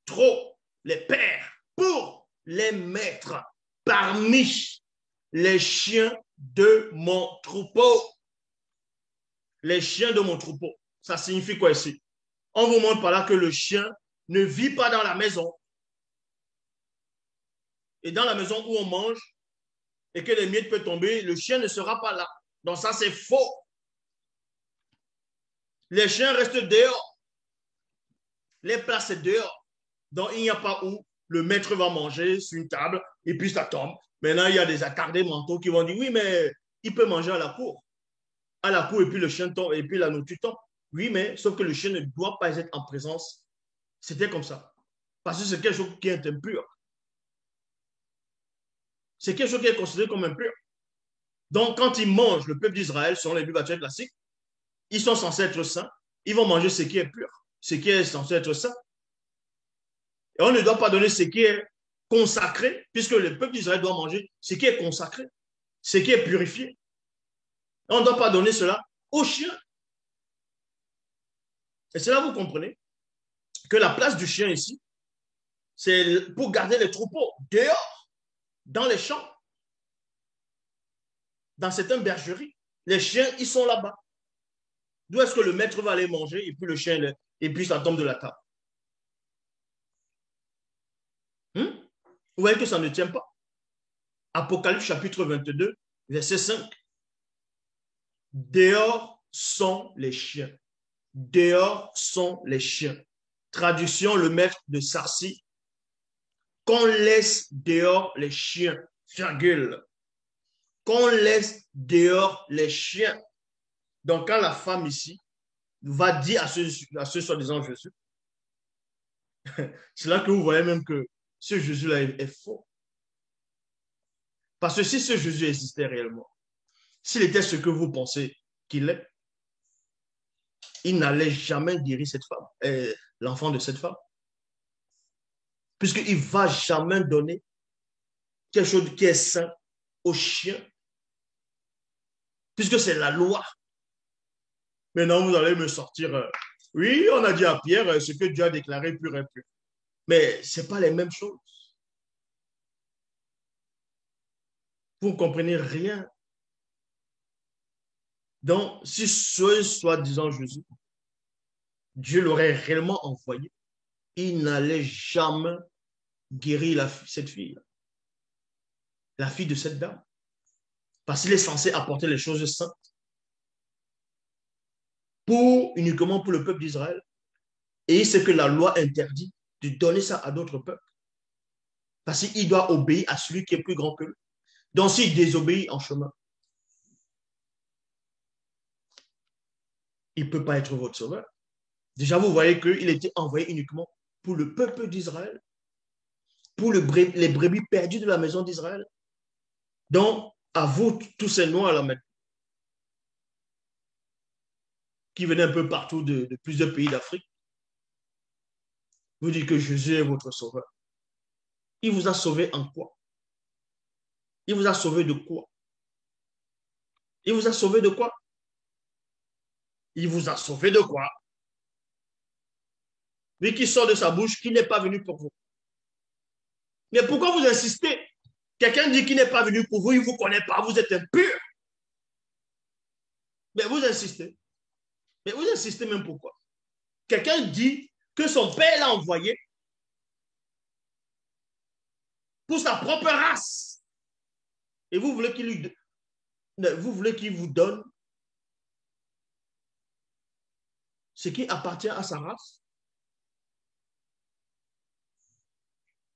trop les pères, pour les mettre parmi les chiens de mon troupeau. Les chiens de mon troupeau. Ça signifie quoi ici? On vous montre par là que le chien ne vit pas dans la maison. Et dans la maison où on mange et que les miettes peuvent tomber, le chien ne sera pas là. Donc ça, c'est faux. Les chiens restent dehors. Les plats, c'est dehors. Donc il n'y a pas où le maître va manger sur une table et puis ça tombe. Maintenant, il y a des attardés mentaux qui vont dire, oui, mais il peut manger à la cour. À la cour et puis le chien tombe et puis la nourriture tombe. Oui, mais sauf que le chien ne doit pas être en présence. C'était comme ça. Parce que c'est quelque chose qui est impur. C'est quelque chose qui est considéré comme impur. Donc, quand ils mangent le peuple d'Israël, selon les Bibles classiques, ils sont censés être saints. Ils vont manger ce qui est pur, ce qui est censé être saint. Et on ne doit pas donner ce qui est consacré, puisque le peuple d'Israël doit manger ce qui est consacré, ce qui est purifié. Et on ne doit pas donner cela aux chiens. Et c'est là que vous comprenez que la place du chien ici, c'est pour garder les troupeaux dehors, dans les champs, dans certaines bergeries. Les chiens, ils sont là-bas. D'où est-ce que le maître va aller manger et puis le chien, et puis ça tombe de la table? Vous voyez que ça ne tient pas. Apocalypse chapitre 22, verset 5. Dehors sont les chiens. Dehors sont les chiens. Traduction, le maître de Sarcy. Qu'on laisse dehors les chiens, virgule. Qu'on laisse dehors les chiens. Donc, quand la femme ici va dire à ce soi-disant Jésus, c'est là que vous voyez même que ce Jésus-là est faux. Parce que si ce Jésus existait réellement, s'il était ce que vous pensez qu'il est, il n'allait jamais guérir cette femme, l'enfant de cette femme. Puisqu'il ne va jamais donner quelque chose qui est sain aux chiens. Puisque c'est la loi. Maintenant, vous allez me sortir, oui, on a dit à Pierre ce que Dieu a déclaré pur et pur. Mais ce n'est pas les mêmes choses. Vous ne comprenez rien. Donc, si ce soi-disant Jésus, Dieu l'aurait réellement envoyé, il n'allait jamais guérir cette fille, la fille de cette dame. Parce qu'il est censé apporter les choses saintes uniquement pour le peuple d'Israël. Et c'est que la loi interdit de donner ça à d'autres peuples. Parce qu'il doit obéir à celui qui est plus grand que lui. Donc, s'il désobéit en chemin, il ne peut pas être votre sauveur. Déjà, vous voyez qu'il était envoyé uniquement pour le peuple d'Israël, pour les brebis perdues de la maison d'Israël. Donc, à vous, tous ces noirs là maintenant, qui venaient un peu partout de plusieurs pays d'Afrique, vous dites que Jésus est votre sauveur. Il vous a sauvé en quoi? Il vous a sauvé de quoi? Il vous a sauvé de quoi? Il vous a sauvé de quoi? Mais qui sort de sa bouche, qui n'est pas venu pour vous. Mais pourquoi vous insistez? Quelqu'un dit qu'il n'est pas venu pour vous, il ne vous connaît pas, vous êtes impur. Mais vous insistez. Mais vous insistez même pourquoi? Quelqu'un dit que son père l'a envoyé pour sa propre race. Et vous voulez qu'il vous donne ce qui appartient à sa race?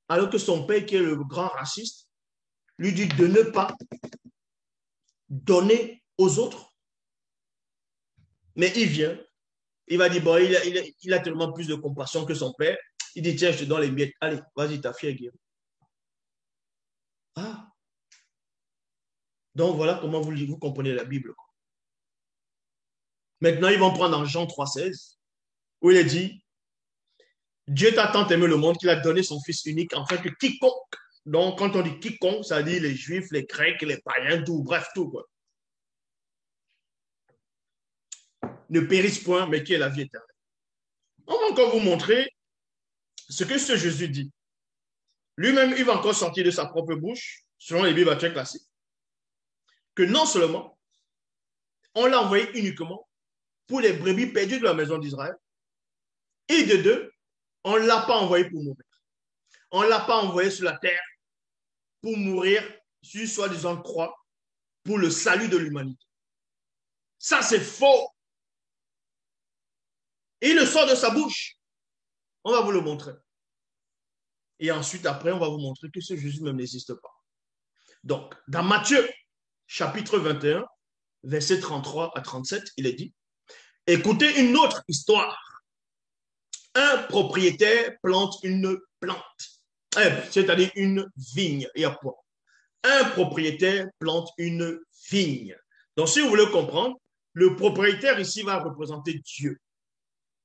Alors que son père, qui est le grand raciste, lui dit de ne pas donner aux autres. Mais il vient, il va dire, bon, il a tellement plus de compassion que son père. Il dit, tiens, je te donne les miettes. Allez, vas-y, ta fille est guérie. Ah. Donc, voilà comment vous comprenez la Bible. Maintenant, ils vont prendre en Jean 3,16, où il est dit, Dieu t'a tant aimé le monde qu'il a donné son Fils unique, afin que quiconque, donc quand on dit quiconque, ça dit les Juifs, les Grecs, les païens, tout, bref, tout, quoi, ne périsse point, mais qui est la vie éternelle. On va encore vous montrer ce que ce Jésus dit. Lui-même, il va encore sortir de sa propre bouche, selon les Bibles actuelles classiques, que non seulement on l'a envoyé uniquement pour les brebis perdues de la maison d'Israël, et de deux, on ne l'a pas envoyé pour mourir. On ne l'a pas envoyé sur la terre pour mourir sur soi-disant croix pour le salut de l'humanité. Ça, c'est faux. Et il le sort de sa bouche. On va vous le montrer. Et ensuite, après, on va vous montrer que ce Jésus même n'existe pas. Donc, dans Matthieu, chapitre 21, versets 33 à 37, il est dit, écoutez une autre histoire. Un propriétaire plante une plante, c'est-à-dire une vigne. Il y a quoi? Un propriétaire plante une vigne. Donc, si vous voulez comprendre, le propriétaire ici va représenter Dieu.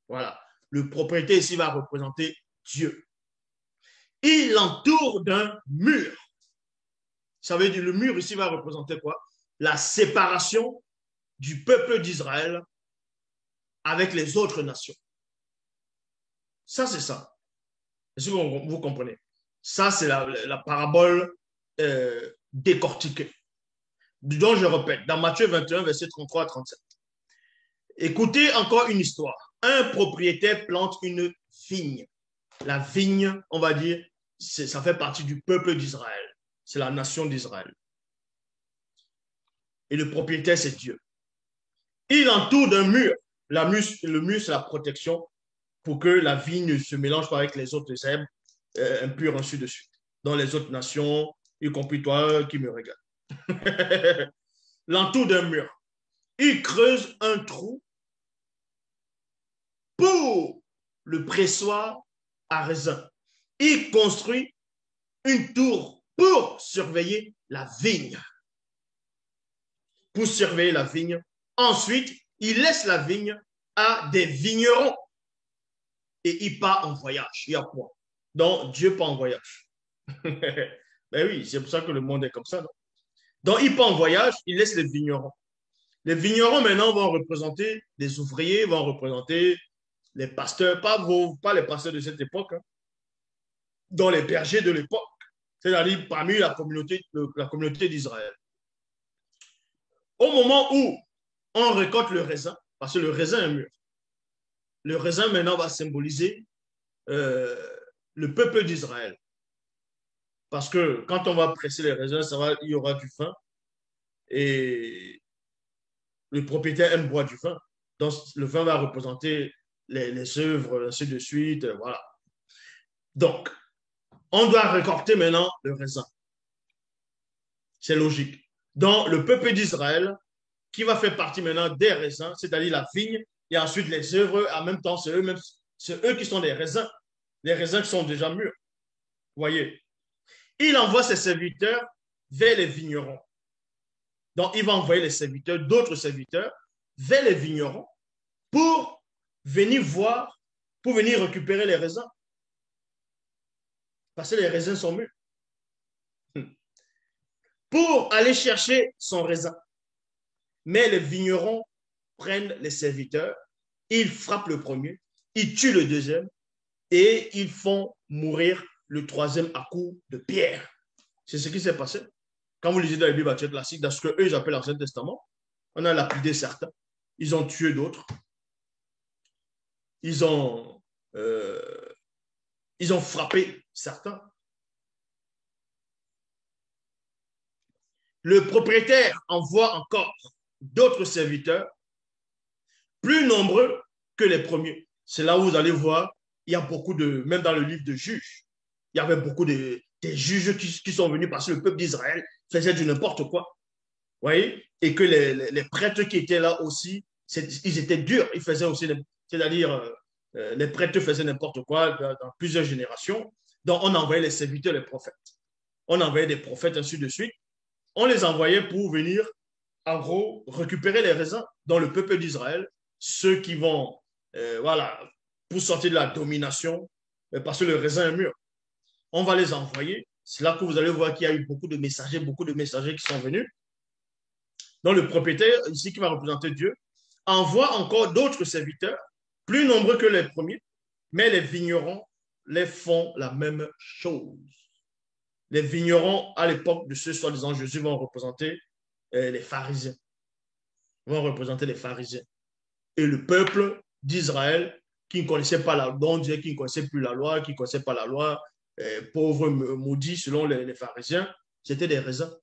Voilà. Le propriétaire ici va représenter Dieu. Il l'entoure d'un mur. Ça veut dire le mur ici va représenter quoi? La séparation du peuple d'Israël avec les autres nations. Ça, c'est ça. Est-ce que vous comprenez? Ça, c'est la parabole décortiquée. Donc, je répète, dans Matthieu 21, verset 33 à 37. Écoutez encore une histoire. Un propriétaire plante une vigne. La vigne, on va dire, ça fait partie du peuple d'Israël. C'est la nation d'Israël. Et le propriétaire, c'est Dieu. Il entoure d'un mur. Le mur, c'est la protection pour que la vigne ne se mélange pas avec les autres herbes impures, ainsi de suite. Dans les autres nations, y compris toi qui me regardes. L'entour d'un mur. Il creuse un trou pour le pressoir à raisin. Il construit une tour pour surveiller la vigne. Pour surveiller la vigne. Ensuite, il laisse la vigne à des vignerons et il part en voyage. Il y a quoi? Donc, Dieu part en voyage. Ben oui, c'est pour ça que le monde est comme ça. Non? Donc, il part en voyage, il laisse les vignerons. Les vignerons, maintenant, vont représenter les ouvriers, vont représenter les pasteurs, pas les pasteurs de cette époque, hein, dont les bergers de l'époque, c'est-à-dire parmi la communauté d'Israël. Au moment où on récolte le raisin, parce que le raisin est mûr, le raisin maintenant va symboliser le peuple d'Israël. Parce que quand on va presser les raisins, il y aura du vin et le propriétaire aime boire du vin. Donc, le vin va représenter les œuvres, ainsi de suite, voilà. Donc, on doit récolter maintenant le raisin. C'est logique. Donc, le peuple d'Israël, qui va faire partie maintenant des raisins, c'est-à-dire la vigne, et ensuite les œuvres, en même temps, c'est eux qui sont des raisins, les raisins qui sont déjà mûrs. Vous voyez? Il envoie ses serviteurs vers les vignerons. Donc, il va envoyer les serviteurs, d'autres serviteurs, vers les vignerons pour venir voir, pour venir récupérer les raisins. Parce que les raisins sont mûrs. Pour aller chercher son raisin. Mais les vignerons prennent les serviteurs, ils frappent le premier, ils tuent le deuxième et ils font mourir le troisième à coups de pierre. C'est ce qui s'est passé. Quand vous lisez dans la Bible classique, dans ce qu'eux ils appellent l'Ancien Testament, on a lapidé certains, ils ont tué d'autres, ils ont frappé certains. Le propriétaire envoie encore d'autres serviteurs, plus nombreux que les premiers. C'est là où vous allez voir, il y a beaucoup de, même dans le livre de Juges, il y avait beaucoup des juges qui sont venus parce que le peuple d'Israël faisait du n'importe quoi. Vous voyez? Et que les prêtres qui étaient là aussi, ils étaient durs. Ils faisaient aussi, c'est-à-dire, les prêtres faisaient n'importe quoi dans plusieurs générations. Donc, on envoyait les serviteurs, les prophètes. On envoyait des prophètes, ainsi de suite. On les envoyait pour venir, en gros, récupérer les raisins dans le peuple d'Israël, ceux qui vont, voilà, pour sortir de la domination, parce que le raisin est mûr. On va les envoyer. C'est là que vous allez voir qu'il y a eu beaucoup de messagers qui sont venus. Donc, le propriétaire, ici qui va représenter Dieu, envoie encore d'autres serviteurs, plus nombreux que les premiers, mais les vignerons les font la même chose. Les vignerons, à l'époque de ce soi-disant Jésus, vont représenter les pharisiens. Vont représenter les pharisiens. Et le peuple d'Israël, qui ne connaissait pas la loi, qui ne connaissait plus la loi, qui ne connaissait pas la loi, pauvres maudits selon les pharisiens, c'était des raisins.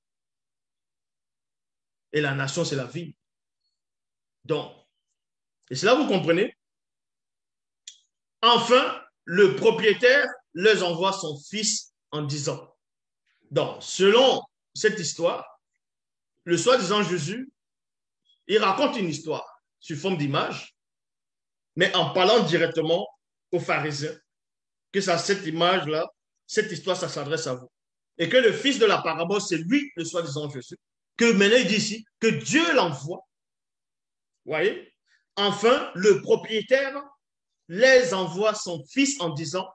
Et la nation, c'est la vie. Donc, et c'est là vous comprenez. Enfin, le propriétaire leur envoie son fils en disant, donc, selon cette histoire, le soi-disant Jésus, il raconte une histoire sous forme d'image, mais en parlant directement aux pharisiens, que ça, cette image-là, cette histoire, ça s'adresse à vous. Et que le fils de la parabole, c'est lui, le soi-disant Jésus, que maintenant il dit ici, que Dieu l'envoie. Vous voyez? Enfin, le propriétaire les envoie son fils en disant,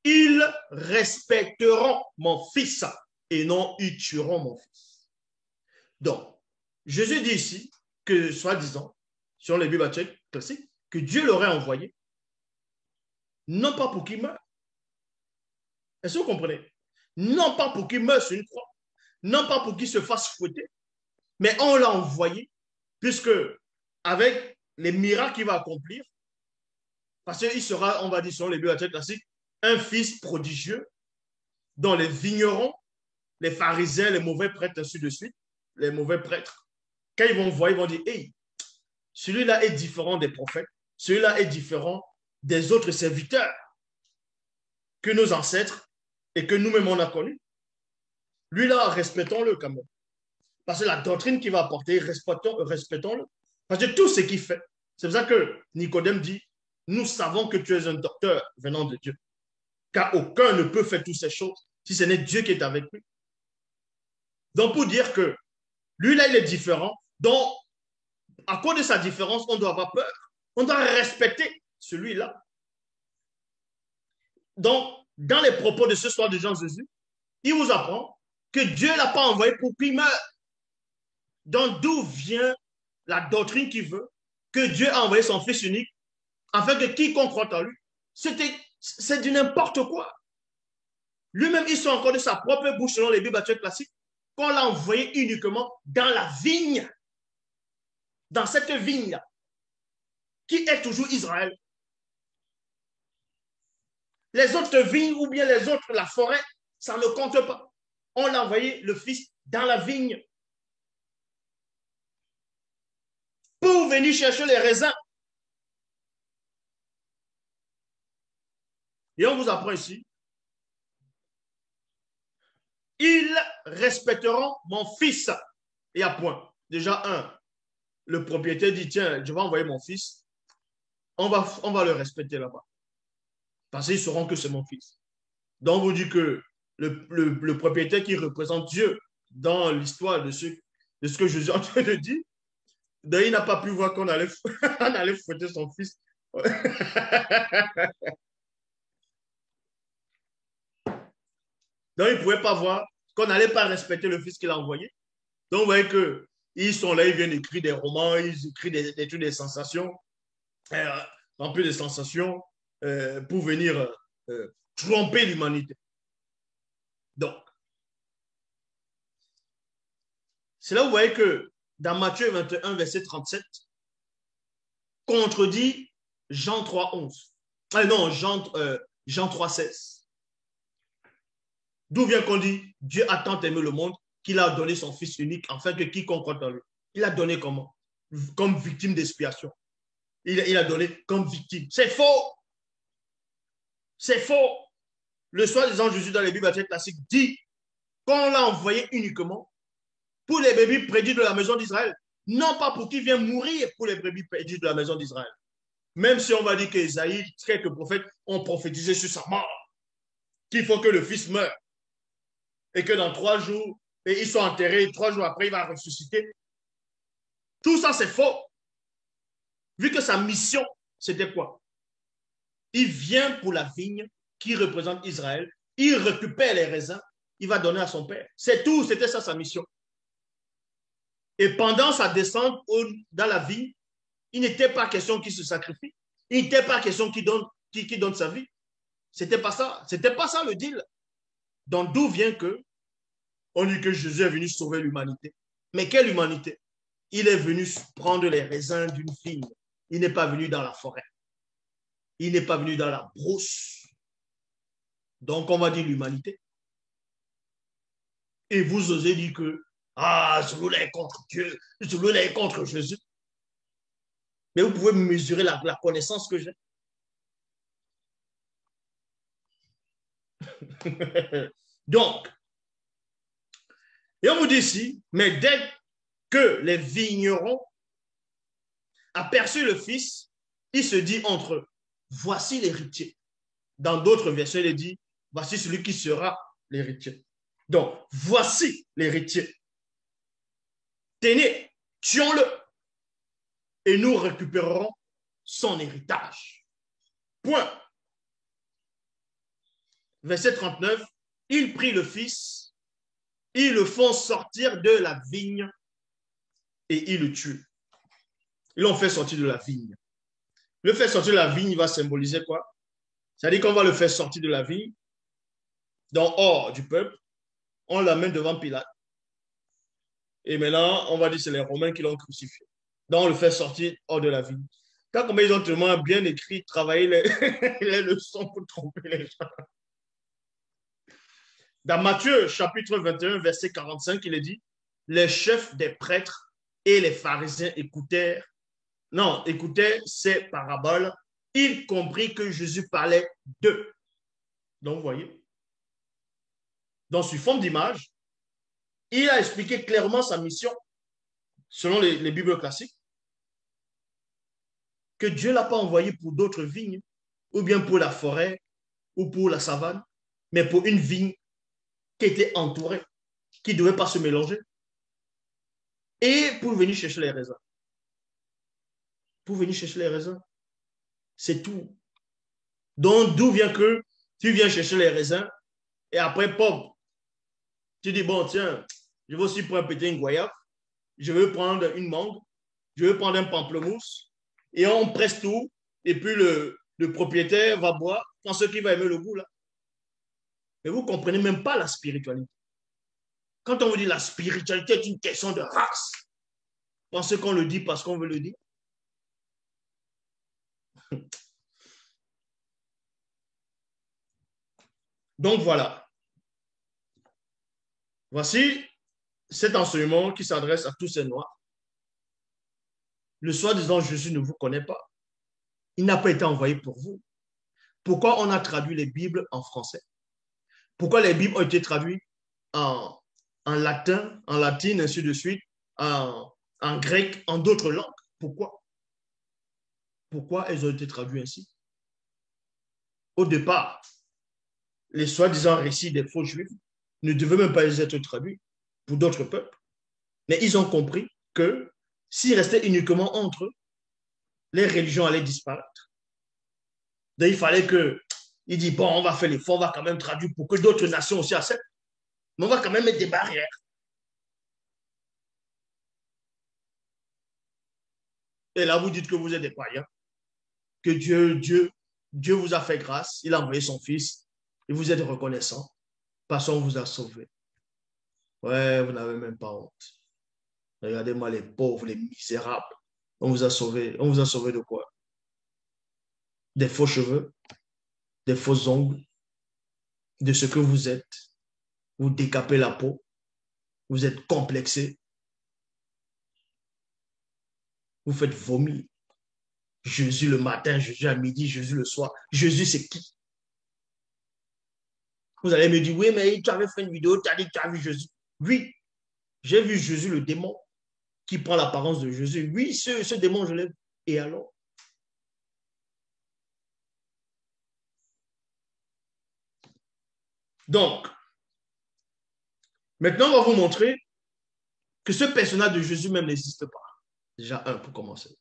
ils respecteront mon fils et non ils tueront mon fils. Donc, Jésus dit ici que, soi-disant, sur les Bibles classiques, que Dieu l'aurait envoyé, non pas pour qu'il meure. Est-ce que vous comprenez? Non pas pour qu'il meure sur une croix, non pas pour qu'il se fasse fouetter, mais on l'a envoyé, puisque avec les miracles qu'il va accomplir, parce qu'il sera, on va dire selon les bibliothèques classiques, un fils prodigieux dont les vignerons, les pharisiens, les mauvais prêtres, ainsi de suite, les mauvais prêtres, quand ils vont voir, ils vont dire, hey, celui-là est différent des prophètes, celui-là est différent des autres serviteurs que nos ancêtres et que nous-mêmes on a connus. Lui-là, respectons-le quand même. Parce que la doctrine qu'il va apporter, respectons-le. Parce que tout ce qu'il fait, c'est pour ça que Nicodème dit, nous savons que tu es un docteur venant de Dieu. Car aucun ne peut faire toutes ces choses si ce n'est Dieu qui est avec lui. Donc, pour dire que lui, là, il est différent. Donc, à cause de sa différence, on doit avoir peur. On doit respecter celui-là. Donc, dans les propos de ce soir de Jean Jésus, il vous apprend que Dieu ne l'a pas envoyé pour qu'il meure. Donc, d'où vient la doctrine qui veut que Dieu a envoyé son Fils unique afin que quiconque croit en lui, c'est du n'importe quoi. Lui-même, il sort encore de sa propre bouche selon les Bibles classiques qu'on l'a envoyé uniquement dans la vigne, dans cette vigne-là, qui est toujours Israël. Les autres vignes ou bien les autres, la forêt, ça ne compte pas. On l'a envoyé, le Fils, dans la vigne pour venir chercher les raisins. Et on vous apprend ici, ils respecteront mon fils. Et à point. Déjà, le propriétaire dit, tiens, je vais envoyer mon fils. On va le respecter là-bas. Parce qu'ils sauront que c'est mon fils. Donc, on vous dit que le propriétaire qui représente Dieu dans l'histoire de ce que Jésus est en train de dire, d'ailleurs, il n'a pas pu voir qu'on allait, on allait fouetter son fils. Donc, il ne pouvait pas voir qu'on n'allait pas respecter le fils qu'il a envoyé. Donc, vous voyez qu'ils sont là, ils viennent écrire des romans, ils écrivent des sensations, remplis de sensations pour venir tromper l'humanité. Donc, c'est là où vous voyez que dans Matthieu 21, verset 37, contredit Jean 3, 11. Ah non, Jean 3, 16. D'où vient qu'on dit Dieu a tant aimé le monde qu'il a donné son Fils unique afin que quiconque croit en lui. Il a donné comment? Comme victime d'expiation. Il a donné comme victime. C'est faux. C'est faux. Le soi-disant Jésus dans les Bibles classiques dit qu'on l'a envoyé uniquement pour les brebis prédits de la maison d'Israël. Non pas pour qu'il vienne mourir pour les brebis prédits de la maison d'Israël. Même si on va dire qu'Ésaïe, quelques prophètes ont prophétisé sur sa mort, qu'il faut que le Fils meure et que dans 3 jours, et ils sont enterrés, 3 jours après, il va ressusciter. Tout ça, c'est faux. Vu que sa mission, c'était quoi? Il vient pour la vigne qui représente Israël, il récupère les raisins, il va donner à son père. C'est tout, c'était ça sa mission. Et pendant sa descente dans la vigne, il n'était pas question qu'il se sacrifie, il n'était pas question qu'il donne sa vie. C'était pas ça le deal. Donc d'où vient que on dit que Jésus est venu sauver l'humanité. Mais quelle humanité? Il est venu prendre les raisins d'une vigne. Il n'est pas venu dans la forêt. Il n'est pas venu dans la brousse. Donc on va dire l'humanité. Et vous osez dire que celui-là est contre Dieu, celui-là est contre Jésus. Mais vous pouvez mesurer la connaissance que j'ai. Donc, et on vous dit ici, mais dès que les vignerons aperçurent le Fils, il se dit entre eux, voici l'héritier. Dans d'autres versets, il dit, voici celui qui sera l'héritier. Donc, voici l'héritier. Tenez, tuons-le et nous récupérerons son héritage. Point. Verset 39, il prit le Fils, ils le font sortir de la vigne et ils le tuent. Ils l'ont fait sortir de la vigne. Le faire sortir de la vigne, il va symboliser quoi? C'est-à-dire qu'on va le faire sortir de la vigne, donc hors du peuple, on l'amène devant Pilate. Et maintenant, on va dire que c'est les Romains qui l'ont crucifié. Donc, on le fait sortir hors de la vigne. Quand comme ils ont tellement bien écrit, travaillé les, les leçons pour tromper les gens. Dans Matthieu, chapitre 21, verset 45, il est dit, les chefs des prêtres et les pharisiens écoutaient ces paraboles. Ils comprirent que Jésus parlait d'eux. Donc, vous voyez, dans sous forme d'image, il a expliqué clairement sa mission, selon les Bibles classiques, que Dieu ne l'a pas envoyé pour d'autres vignes, ou bien pour la forêt, ou pour la savane, mais pour une vigne qui était entourée, qui ne devait pas se mélanger, et pour venir chercher les raisins. Pour venir chercher les raisins. C'est tout. Donc, d'où vient que tu viens chercher les raisins, et après, pop, tu dis, bon, tiens, je vais aussi prendre un petit goyave, je vais prendre une mangue, je vais prendre un pamplemousse, et on presse tout, et puis le propriétaire va boire, pensant qu'il va aimer le goût, là. Mais vous ne comprenez même pas la spiritualité. Quand on vous dit la spiritualité est une question de race, pensez qu'on le dit parce qu'on veut le dire. Donc voilà. Voici cet enseignement qui s'adresse à tous ces noirs. Le soi-disant Jésus ne vous connaît pas. Il n'a pas été envoyé pour vous. Pourquoi on a traduit les Bibles en français? Pourquoi les Bibles ont été traduites en latin, en latin, ainsi de suite, en grec, en d'autres langues? Pourquoi? Pourquoi elles ont été traduites ainsi? Au départ, les soi-disant récits des faux juifs ne devaient même pas être traduits pour d'autres peuples. Mais ils ont compris que s'ils restaient uniquement entre eux, les religions allaient disparaître. Donc il fallait que, il dit, bon, on va faire l'effort, on va quand même traduire pour que d'autres nations aussi acceptent. Mais on va quand même mettre des barrières. Et là, vous dites que vous êtes des païens, que Dieu vous a fait grâce, il a envoyé son fils, et vous êtes reconnaissant, parce qu'on vous a sauvé. Ouais, vous n'avez même pas honte. Regardez-moi les pauvres, les misérables. On vous a sauvé. On vous a sauvé de quoi? Des faux cheveux, des faux ongles, de ce que vous êtes. Vous décapez la peau. Vous êtes complexé. Vous faites vomir. Jésus le matin, Jésus à midi, Jésus le soir. Jésus, c'est qui? Vous allez me dire, oui, mais tu avais fait une vidéo, tu as dit que tu as vu Jésus. Oui, j'ai vu Jésus, le démon, qui prend l'apparence de Jésus. Oui, ce démon, je l'ai vu. Et alors? Donc, maintenant, on va vous montrer que ce personnage de Jésus même n'existe pas. Déjà, un, pour commencer.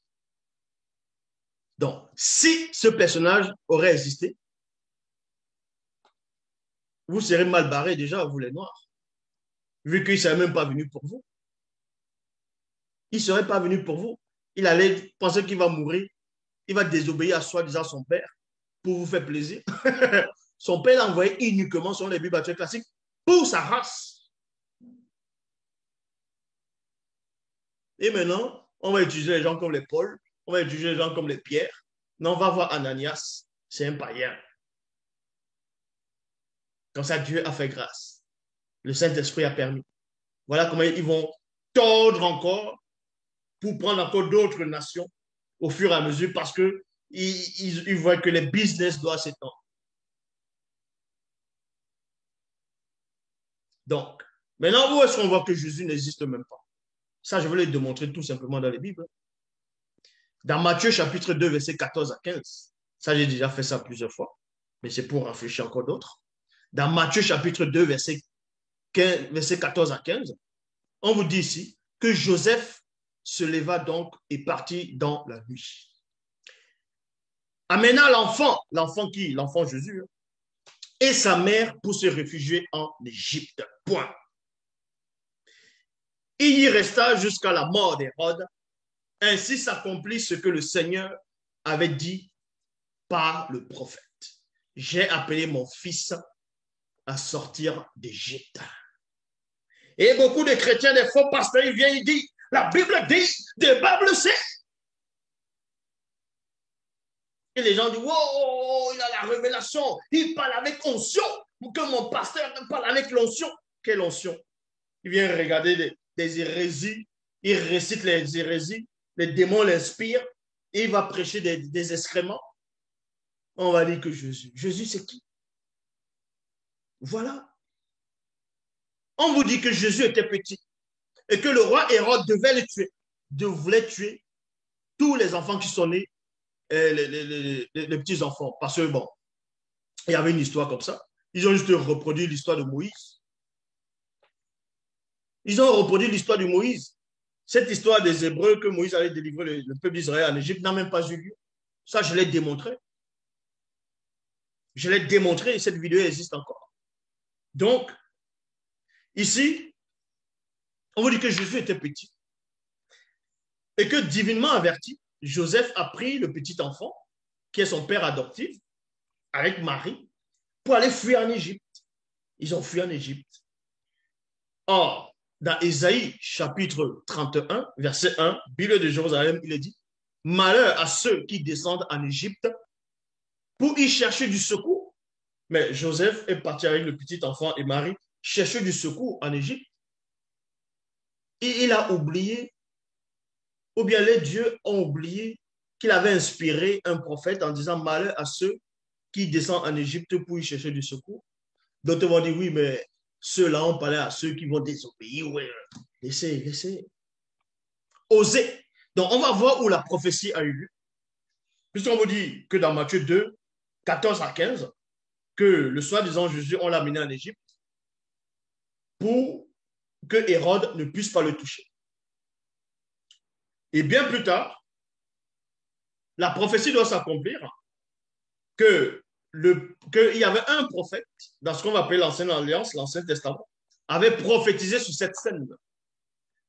Donc, si ce personnage aurait existé, vous serez mal barré déjà, vous les Noirs, vu qu'il ne serait même pas venu pour vous. Il ne serait pas venu pour vous. Il allait penser qu'il va mourir. Il va désobéir à soi-disant son père pour vous faire plaisir. Son père l'a envoyé uniquement sur les Bibles classiques pour sa race. Et maintenant, on va utiliser les gens comme les Paul, on va utiliser les gens comme les Pierre. Non, on va voir Ananias, c'est un païen. Comme ça, Dieu a fait grâce. Le Saint-Esprit a permis. Voilà comment ils vont tordre encore pour prendre encore d'autres nations au fur et à mesure parce qu'ils voient que les business doivent s'étendre. Donc, maintenant, où est-ce qu'on voit que Jésus n'existe même pas? Ça, je vais le démontrer tout simplement dans les Bibles. Dans Matthieu chapitre 2, verset 14 à 15. Ça, j'ai déjà fait ça plusieurs fois, mais c'est pour réfléchir encore d'autres. Dans Matthieu chapitre 2, verset 14 à 15, on vous dit ici que Joseph se leva donc et partit dans la nuit. Amenant l'enfant qui? L'enfant Jésus, et sa mère pour se réfugier en Égypte. Point. Il y resta jusqu'à la mort d'Hérode. Ainsi s'accomplit ce que le Seigneur avait dit par le prophète. J'ai appelé mon fils à sortir d'Égypte. Et beaucoup de chrétiens, des faux pasteurs, ils viennent, ils disent, La Bible dit, the Bible sait. Et les gens disent, wow, il a la révélation, il parle avec onction, que mon pasteur parle avec l'onction. Quelle onction? Il vient regarder des hérésies, il récite les hérésies, les démons l'inspirent, et il va prêcher des excréments. On va dire que Jésus. Jésus, c'est qui? Voilà. On vous dit que Jésus était petit et que le roi Hérode devait le tuer, devait tuer tous les enfants qui sont nés, les petits enfants. Parce que, bon, il y avait une histoire comme ça. Ils ont juste reproduit l'histoire de Moïse. Ils ont reproduit l'histoire de Moïse. Cette histoire des Hébreux que Moïse allait délivrer le peuple d'Israël en Égypte n'a même pas eu lieu. Ça, je l'ai démontré. Je l'ai démontré et cette vidéo existe encore. Donc, ici, on vous dit que Jésus était petit et que divinement averti, Joseph a pris le petit enfant, qui est son père adoptif, avec Marie, pour aller fuir en Égypte. Ils ont fui en Égypte. Or, dans Ésaïe, chapitre 31, verset 1, Bible de Jérusalem, il est dit, « Malheur à ceux qui descendent en Égypte pour y chercher du secours. » Mais Joseph est parti avec le petit enfant et Marie chercher du secours en Égypte. Et il a oublié, ou bien les dieux ont oublié qu'il avait inspiré un prophète en disant « Malheur à ceux qui descendent en Égypte pour y chercher du secours. » D'autres vont dire « Oui, mais ceux-là, on parlait à ceux qui vont désobéir. Ouais. Laissez. Osez. » Donc, on va voir où la prophétie a eu lieu. Puisqu'on vous dit que dans Matthieu 2, 14 à 15, que le soi-disant Jésus, on l'a mené en Égypte pour que Hérode ne puisse pas le toucher. Et bien plus tard, la prophétie doit s'accomplir qu'il y avait un prophète, dans ce qu'on va appeler l'Ancienne Alliance, l'Ancien Testament, avait prophétisé sur cette scène,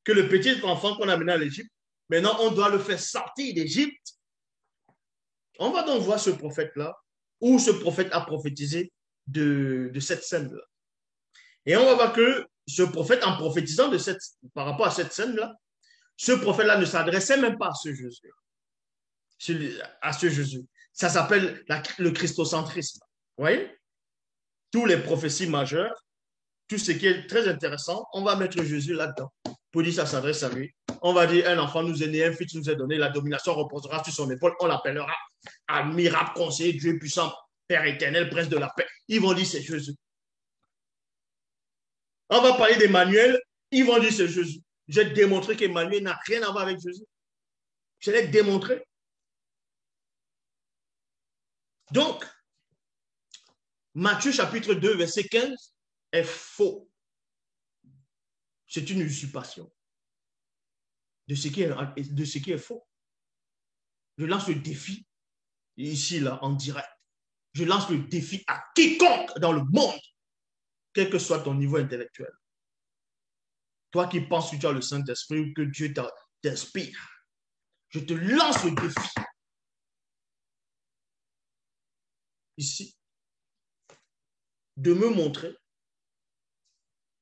que le petit enfant qu'on a mené à l'Égypte, maintenant on doit le faire sortir d'Égypte. On va donc voir ce prophète-là, où ce prophète a prophétisé de cette scène-là. Et on va voir que ce prophète, en prophétisant par rapport à cette scène-là, ce prophète-là ne s'adressait même pas à ce Jésus. À ce Jésus. Ça s'appelle le christocentrisme. Vous voyez? Tous les prophéties majeures, tout ce qui est très intéressant, on va mettre Jésus là-dedans. Pour dire ça s'adresse à lui. On va dire un enfant nous est né, un fils nous est donné, la domination reposera sur son épaule, on l'appellera admirable, conseiller, Dieu puissant, Père éternel, prince de la paix. Ils vont dire c'est Jésus. On va parler d'Emmanuel, ils vont dire c'est Jésus. J'ai démontré qu'Emmanuel n'a rien à voir avec Jésus. Je l'ai démontré. Donc, Matthieu chapitre 2, verset 15 est faux. C'est une usurpation de ce qui est faux. Je lance le défi, ici, là, en direct. Je lance le défi à quiconque dans le monde, quel que soit ton niveau intellectuel. Toi qui penses que tu as le Saint-Esprit ou que Dieu t'inspire, je te lance le défi. Ici, de me montrer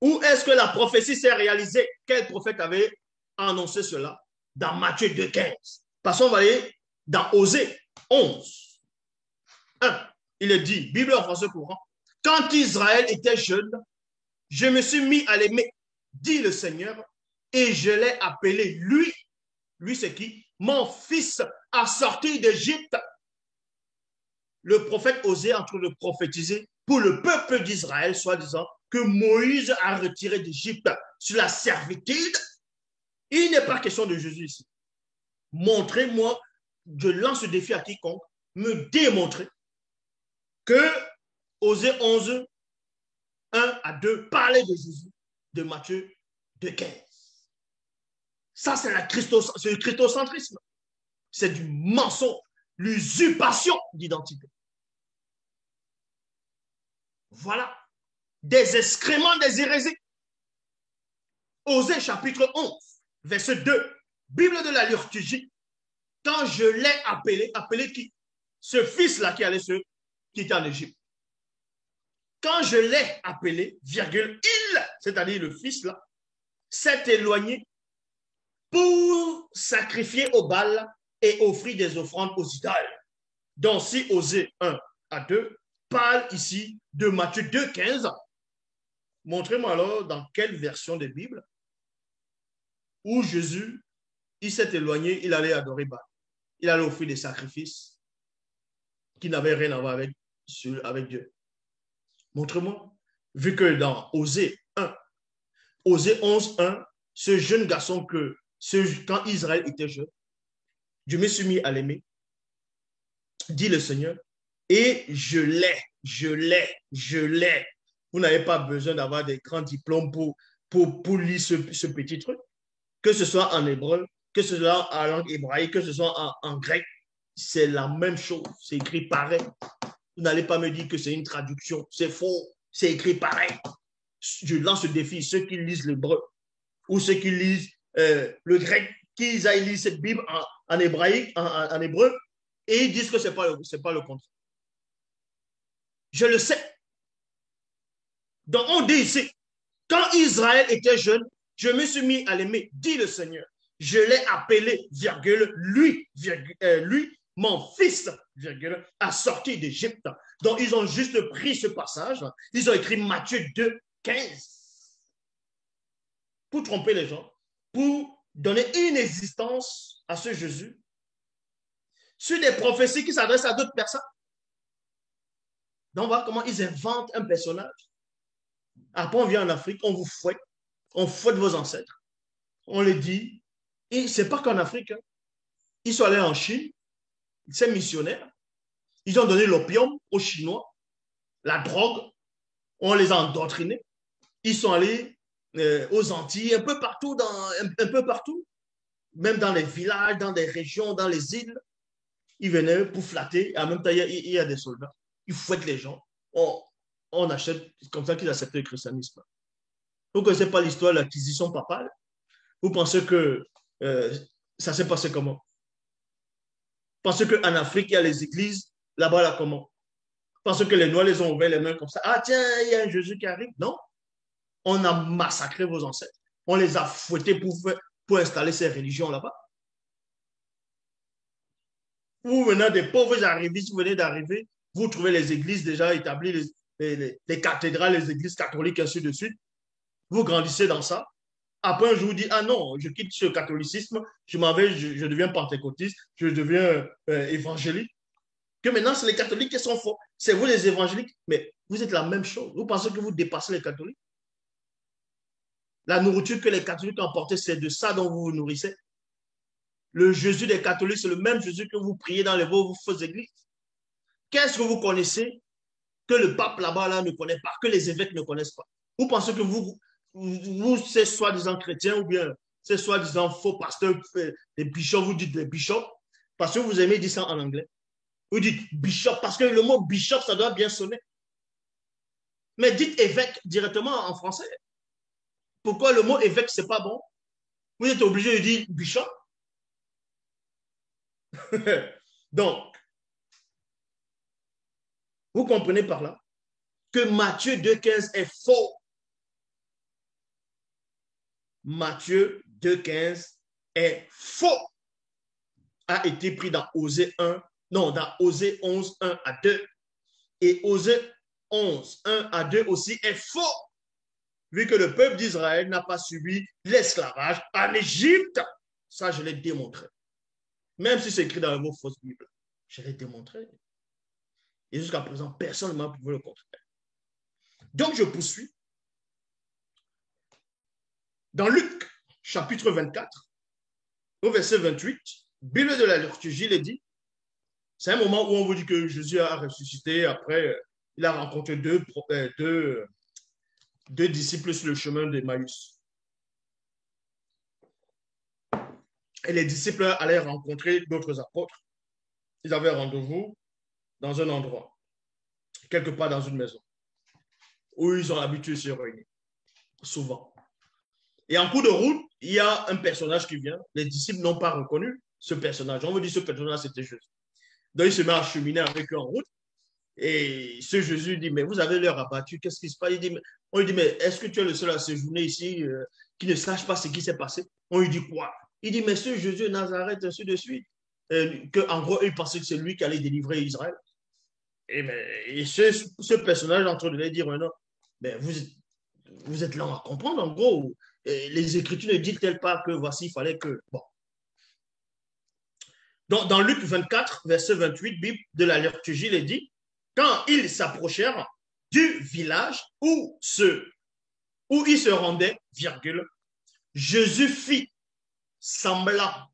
où est-ce que la prophétie s'est réalisée. Quel prophète avait annoncé cela? Dans Matthieu 2,15. Passons, on va aller dans Osée 11. 1. Il est dit, Bible en français courant, quand Israël était jeune, je me suis mis à l'aimer, dit le Seigneur, et je l'ai appelé lui. Lui, c'est qui? Mon fils a sorti d'Égypte. Le prophète Osée est en train de prophétiser pour le peuple d'Israël, soi-disant, que Moïse a retiré d'Égypte sur la servitude. Il n'est pas question de Jésus ici. Montrez-moi, je lance le défi à quiconque, me démontrer que Osée 11, 1 à 2, parlait de Jésus, de Matthieu 2,15. Ça, c'est le christocentrisme. C'est du mensonge, l'usurpation d'identité. Voilà. Des excréments, des hérésies. Osée chapitre 11, verset 2. Bible de la liturgie. Quand je l'ai appelé qui? Ce fils-là qui était en Égypte. Quand je l'ai appelé, virgule, il, c'est-à-dire le fils-là, s'est éloigné pour sacrifier au Baal et offrir des offrandes aux idoles. Donc, si Osée 1 à 2 parle ici de Matthieu 2, 15, montrez-moi alors dans quelle version de Bible où Jésus, il s'est éloigné, il allait adorer Baal. Il allait offrir des sacrifices qui n'avaient rien à voir avec Dieu. Montre-moi. Vu que dans Osée 1, Osée 11, 1, ce jeune garçon quand Israël était jeune, je me suis mis à l'aimer, dit le Seigneur, et je l'ai. Vous n'avez pas besoin d'avoir des grands diplômes pour lire ce petit truc. Que ce soit en hébreu, que ce soit en langue hébraïque, que ce soit en grec, c'est la même chose. C'est écrit pareil. Vous n'allez pas me dire que c'est une traduction. C'est faux. C'est écrit pareil. Je lance le défi. Ceux qui lisent l'hébreu ou ceux qui lisent le grec, qu'ils aillent lire cette Bible en hébraïque, en hébreu, et ils disent que ce n'est pas le contraire. Je le sais. Donc, on dit ici, quand Israël était jeune, je me suis mis à l'aimer, dit le Seigneur. Je l'ai appelé, virgule, lui, mon fils, virgule, a sorti d'Égypte. Donc, ils ont juste pris ce passage, ils ont écrit Matthieu 2, 15, pour tromper les gens, pour donner une existence à ce Jésus, sur des prophéties qui s'adressent à d'autres personnes. Donc, on voit comment ils inventent un personnage. Après, on vient en Afrique, on vous fouette, on fouette vos ancêtres, on les dit, et ce n'est pas qu'en Afrique, hein. Ils sont allés en Chine, ces missionnaires, ils ont donné l'opium aux Chinois, la drogue, on les a endoctrinés, ils sont allés aux Antilles, un peu partout, un peu partout, même dans les villages, dans des régions, dans les îles, ils venaient pour flatter, et en même temps, il y a des soldats, ils fouettent les gens, on achète, comme ça qu'ils acceptent le christianisme. Vous ne connaissez pas l'histoire de l'acquisition papale? Vous pensez que ça s'est passé comment? Vous pensez qu'en Afrique, il y a les églises, là-bas, là, comment? Vous pensez que les Noirs les ont ouvert les mains comme ça? Ah tiens, il y a un Jésus qui arrive? Non. On a massacré vos ancêtres. On les a fouettés pour installer ces religions là-bas. Vous venez des pauvres arrivistes, vous venez d'arriver, vous trouvez les églises déjà établies, les cathédrales, les églises catholiques, ainsi de suite. Vous grandissez dans ça. Après, un jour, vous dites, ah non, je quitte ce catholicisme, je deviens pentecôtiste, je deviens évangélique. Que maintenant, c'est les catholiques qui sont forts. C'est vous les évangéliques, mais vous êtes la même chose. Vous pensez que vous dépassez les catholiques? La nourriture que les catholiques ont portée, c'est de ça dont vous vous nourrissez. Le Jésus des catholiques, c'est le même Jésus que vous priez dans vos fausses églises. Qu'est-ce que vous connaissez que le pape là-bas là, ne connaît pas, que les évêques ne connaissent pas? Vous pensez que vous c'est soi-disant chrétien ou bien c'est soi-disant faux pasteur, les bishops, vous dites les bishops, parce que vous aimez dire ça en anglais. Vous dites bishop, parce que le mot bishop, ça doit bien sonner. Mais dites évêque directement en français. Pourquoi le mot évêque, c'est pas bon? Vous êtes obligé de dire bishop. Donc, vous comprenez par là que Matthieu 2,15 est faux. Matthieu 2,15 est faux. A été pris dans Osée 1, non, dans Osée 11, 1 à 2. Et Osée 11, 1 à 2 aussi est faux, vu que le peuple d'Israël n'a pas subi l'esclavage en Égypte. Ça, je l'ai démontré. Même si c'est écrit dans le mot fausse Bible, je l'ai démontré. Et jusqu'à présent, personne ne m'a prouvé le contraire. Donc, je poursuis. Dans Luc, chapitre 24, au verset 28, Bible de la liturgie, il est dit, c'est un moment où on vous dit que Jésus a ressuscité, après, il a rencontré deux disciples sur le chemin d'Emmaüs. Et les disciples allaient rencontrer d'autres apôtres. Ils avaient rendez-vous dans un endroit, quelque part dans une maison, où ils ont l'habitude de se réunir, souvent. Et en cours de route, il y a un personnage qui vient. Les disciples n'ont pas reconnu ce personnage. On veut dire que ce personnage, c'était Jésus. Donc, il se met à cheminer avec eux en route. Et ce Jésus dit, mais vous avez l'heure abattue, qu'est-ce qui se passe? On lui dit, mais est-ce que tu es le seul à séjourner ici qui ne sache pas ce qui s'est passé? On lui dit quoi? Il dit, mais ce Jésus de Nazareth, ainsi de suite. En gros, il pensait que c'est lui qui allait délivrer Israël. Et ce personnage est en train de lui dire maintenant, mais vous êtes lent à comprendre, en gros. Les Écritures ne disent-elles pas que voici, il fallait que. Bon. Donc, dans Luc 24, verset 28, Bible de la liturgie, il est dit, quand ils s'approchèrent du village où il se rendait, virgule, Jésus fit semblant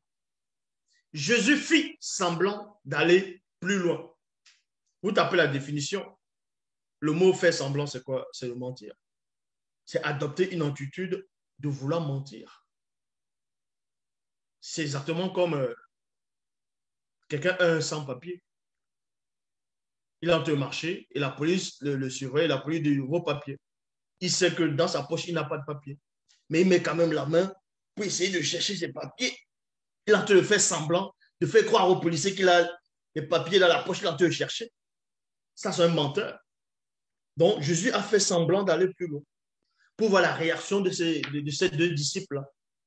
d'aller plus loin. Vous tapez la définition. Le mot faire semblant, c'est quoi? C'est le mentir. C'est adopter une attitude de vouloir mentir. C'est exactement comme quelqu'un a un sans-papier. Il est en train de marcher et la police le surveille, la police dit vos papiers. Il sait que dans sa poche, il n'a pas de papier. Mais il met quand même la main pour essayer de chercher ses papiers. Il est en train de faire semblant, de faire croire aux policiers qu'il a les papiers dans la poche, il est en train de chercher. Ça, c'est un menteur. Donc, Jésus a fait semblant d'aller plus loin pour voir la réaction de ces deux disciples-là.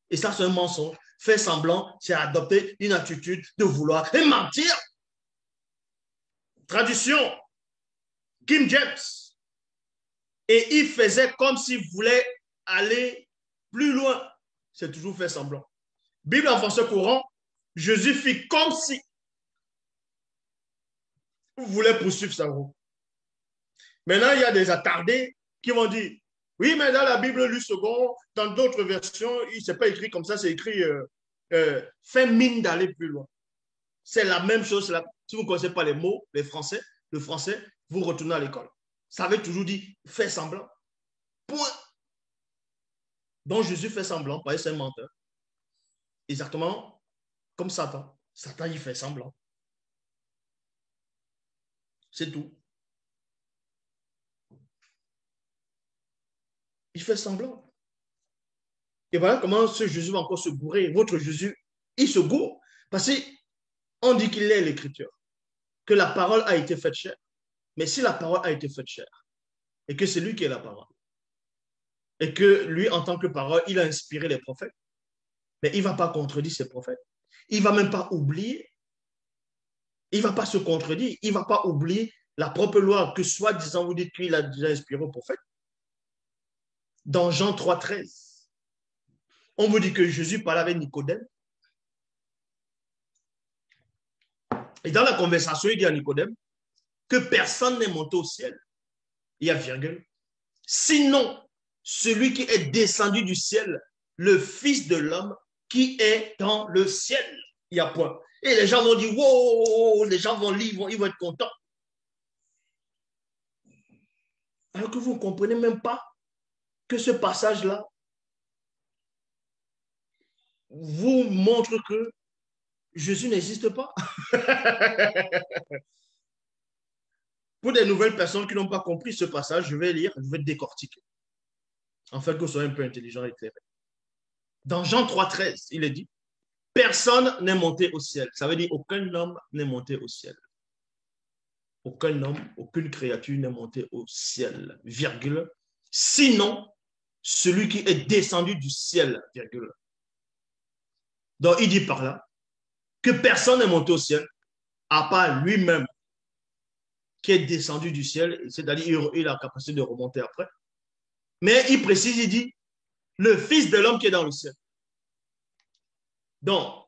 Et ça, c'est un mensonge. Faire semblant, c'est adopter une attitude de vouloir et mentir. Traduction, King James. Et il faisait comme s'il voulait aller plus loin. C'est toujours faire semblant. Bible en français courant, Jésus fit comme si il voulait poursuivre sa route. Maintenant, il y a des attardés qui vont dire, oui, mais dans la Bible, lu second, dans d'autres versions, il n'est pas écrit comme ça, c'est écrit fait mine d'aller plus loin. C'est la même chose. Là. Si vous ne connaissez pas les mots, le français, vous retournez à l'école. Ça veut toujours dire fait semblant. Point. Donc Jésus fait semblant, parce que c'est un menteur. Exactement comme Satan. Satan, il fait semblant. C'est tout. Il fait semblant. Et voilà comment ce Jésus va encore se bourrer. Votre Jésus, il se gourre. Parce qu'on dit qu'il est l'Écriture, que la parole a été faite chair. Mais si la parole a été faite chair, et que c'est lui qui est la parole, et que lui, en tant que parole, il a inspiré les prophètes, mais il ne va pas contredire ses prophètes. Il ne va même pas oublier. Il ne va pas se contredire. Il ne va pas oublier la propre loi que soi-disant vous dites qu'il a déjà inspiré aux prophètes. Dans Jean 3,13, on vous dit que Jésus parlait avec Nicodème. Et dans la conversation, il dit à Nicodème que personne n'est monté au ciel. Il y a virgule. Sinon, celui qui est descendu du ciel, le Fils de l'homme qui est dans le ciel. Il y a point. Et les gens vont dire, wow, les gens vont lire, ils vont être contents. Alors que vous ne comprenez même pas que ce passage-là vous montre que Jésus n'existe pas. Pour des nouvelles personnes qui n'ont pas compris ce passage, je vais lire, je vais décortiquer. En fait, que vous soyez un peu intelligent et éclairé. Dans Jean 3,13, il est dit, personne n'est monté au ciel. Ça veut dire aucun homme n'est monté au ciel. Aucun homme, aucune créature n'est monté au ciel, virgule. Sinon, celui qui est descendu du ciel, virgule. Donc, il dit par là que personne n'est monté au ciel, à part lui-même qui est descendu du ciel, c'est-à-dire il a la capacité de remonter après. Mais il précise, il dit, le Fils de l'homme qui est dans le ciel. Donc,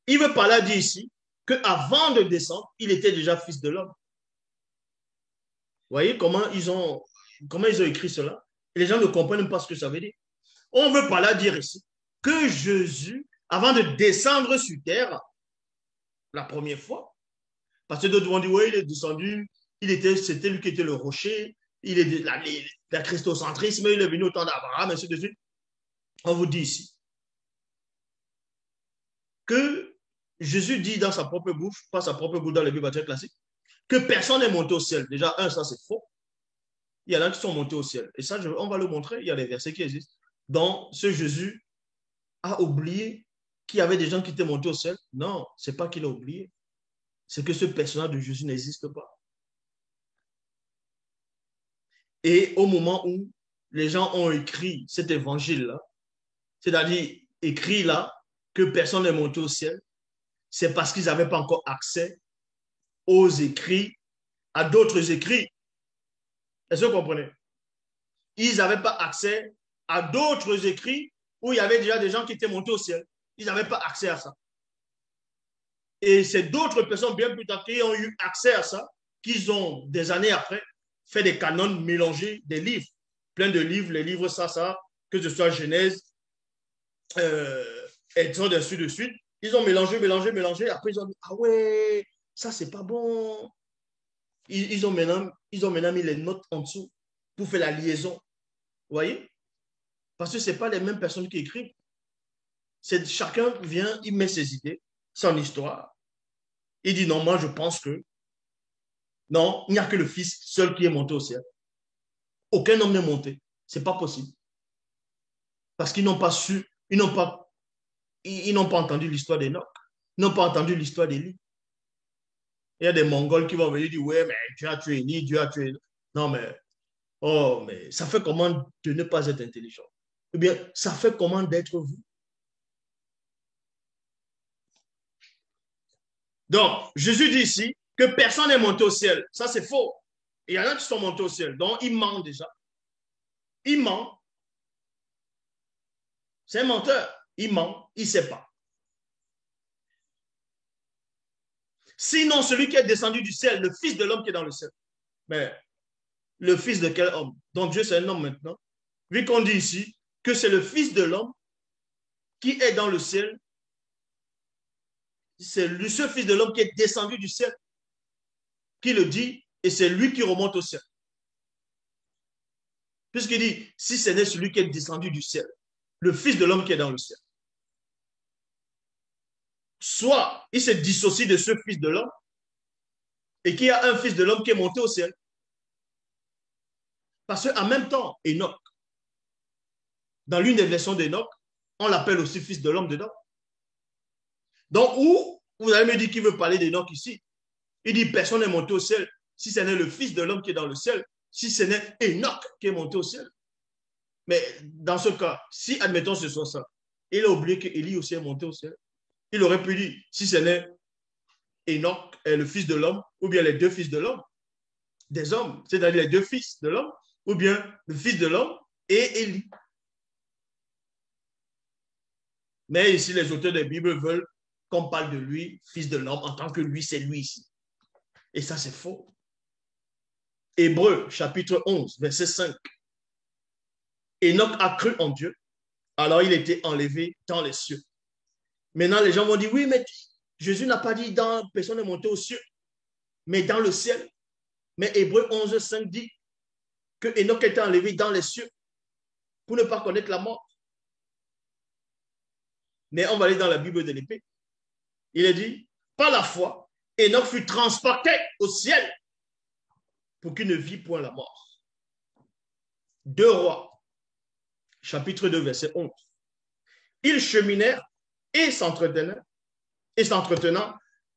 il veut par là dire ici qu'avant de descendre, il était déjà Fils de l'homme. Vous voyez comment ils ont écrit cela? Et les gens ne comprennent pas ce que ça veut dire. On veut par là dire ici que Jésus, avant de descendre sur terre, la première fois, parce que d'autres vont dire, oui, il est descendu, c'était lui qui était le rocher, il est de la christocentrisme, il est venu au temps d'Abraham, ainsi de suite. On vous dit ici que Jésus dit dans sa propre bouche, pas sa propre bouche dans les Bibles classiques, que personne n'est monté au ciel. Déjà, ça c'est faux. Il y en a qui sont montés au ciel. Et ça, on va le montrer, il y a des versets qui existent. Donc, ce Jésus a oublié qu'il y avait des gens qui étaient montés au ciel. Non, ce n'est pas qu'il a oublié. C'est que ce personnage de Jésus n'existe pas. Et au moment où les gens ont écrit cet évangile-là, c'est-à-dire écrit là, que personne n'est monté au ciel, c'est parce qu'ils n'avaient pas encore accès aux écrits, à d'autres écrits. Est-ce que vous comprenez? Ils n'avaient pas accès à d'autres écrits où il y avait déjà des gens qui étaient montés au ciel. Ils n'avaient pas accès à ça. Et c'est d'autres personnes bien plus tard qui ont eu accès à ça, qui ont, des années après, fait des canons mélangés, des livres, plein de livres, les livres ça, que ce soit Genèse, Exode, ainsi de suite. Ils ont mélangé. Après, ils ont dit, ah ouais, ça, c'est pas bon. Ils ont maintenant mis les notes en dessous pour faire la liaison. Vous voyez? Parce que ce n'est pas les mêmes personnes qui écrivent. Chacun vient, il met ses idées, son histoire. Il dit, non, moi, je pense que non, il n'y a que le Fils seul qui est monté au ciel. Aucun homme n'est monté. Ce n'est pas possible. Parce qu'ils n'ont pas su, ils n'ont pas entendu l'histoire d'Enoch. Ils n'ont pas entendu l'histoire d'Élie. Il y a des Mongols qui vont venir dire, ouais, mais Dieu a tué Élie, Dieu a tué. Non, mais, oh, mais ça fait comment de ne pas être intelligent? Eh bien, ça fait comment d'être vous? Donc, Jésus dit ici que personne n'est monté au ciel. Ça, c'est faux. Il y en a qui sont montés au ciel. Donc, il ment déjà. Il ment. C'est un menteur. Il ment. Il ne sait pas. Sinon, celui qui est descendu du ciel, le Fils de l'homme qui est dans le ciel. Mais le Fils de quel homme? Donc, Dieu, c'est un homme maintenant. Vu qu'on dit ici que c'est le Fils de l'homme qui est dans le ciel, c'est ce Fils de l'homme qui est descendu du ciel qui le dit, et c'est lui qui remonte au ciel. Puisqu'il dit, si ce n'est celui qui est descendu du ciel, le Fils de l'homme qui est dans le ciel. Soit il se dissocie de ce Fils de l'homme et qu'il y a un Fils de l'homme qui est monté au ciel. Parce qu'en même temps, Enoch, dans l'une des versions d'Enoch, on l'appelle aussi Fils de l'homme dedans. Donc, où vous allez me dire qu'il veut parler d'Enoch ici? Il dit, personne n'est monté au ciel si ce n'est le Fils de l'homme qui est dans le ciel, si ce n'est Enoch qui est monté au ciel. Mais dans ce cas, si, admettons, ce soit ça, il a oublié qu'Élie aussi est monté au ciel. Il aurait pu dire, si ce n'est Enoch, le fils de l'homme, ou bien les deux fils de l'homme, des hommes, c'est-à-dire les deux fils de l'homme, ou bien le fils de l'homme et Élie. Mais ici, les auteurs des Bibles veulent qu'on parle de lui, fils de l'homme, en tant que lui, c'est lui ici. Et ça, c'est faux. Hébreux, chapitre 11, verset 5. Enoch a cru en Dieu, alors il était enlevé dans les cieux. Maintenant, les gens vont dire, oui, mais Jésus n'a pas dit dans personne n'est monté aux cieux, mais dans le ciel. Mais Hébreux 11, 5 dit que Enoch était enlevé dans les cieux pour ne pas connaître la mort. Mais on va aller dans la Bible de l'épée. Il est dit, par la foi, Enoch fut transporté au ciel pour qu'il ne vit point la mort. 2 Rois, chapitre 2, verset 11. Ils cheminèrent et s'entretenant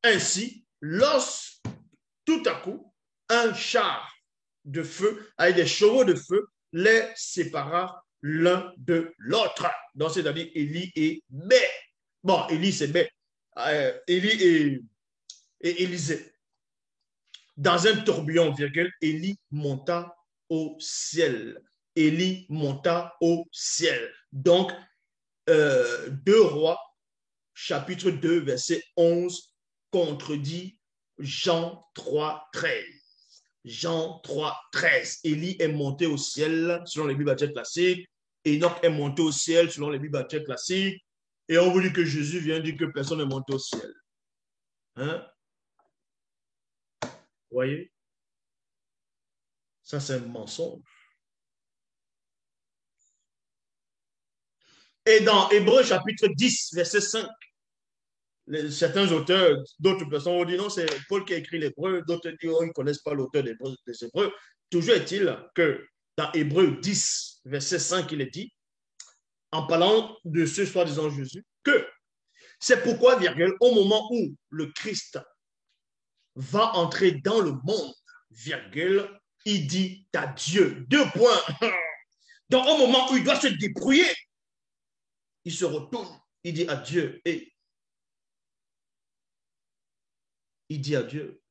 ainsi, lorsque tout à coup, un char de feu avec des chevaux de feu les sépara l'un de l'autre. Donc, c'est-à-dire Élie et Bé. Bon, Élie, c'est Bé. Élie et Élisée. Dans un tourbillon, virgule, Élie monta au ciel. Élie monta au ciel. Donc, 2 Rois, chapitre 2, verset 11, contredit Jean 3, 13. Jean 3, 13. Élie est monté au ciel selon les Bibles baptistes classiques. Enoch est monté au ciel selon les Bibles baptistes classiques. Et on vous dit que Jésus vient dire que personne n'est monté au ciel. Hein? Vous voyez? Ça, c'est un mensonge. Et dans Hébreux chapitre 10, verset 5, certains auteurs, d'autres personnes ont dit non, c'est Paul qui a écrit l'Hébreu, d'autres disent oh, ils ne connaissent pas l'auteur des Hébreux. Toujours est-il que dans Hébreux 10, verset 5, il est dit, en parlant de ce soi-disant Jésus, que c'est pourquoi, virgule, au moment où le Christ va entrer dans le monde, virgule, il dit à Dieu, 2 points. Donc, au moment où il doit se débrouiller, il se retourne, il dit à Dieu, et il dit à Dieu,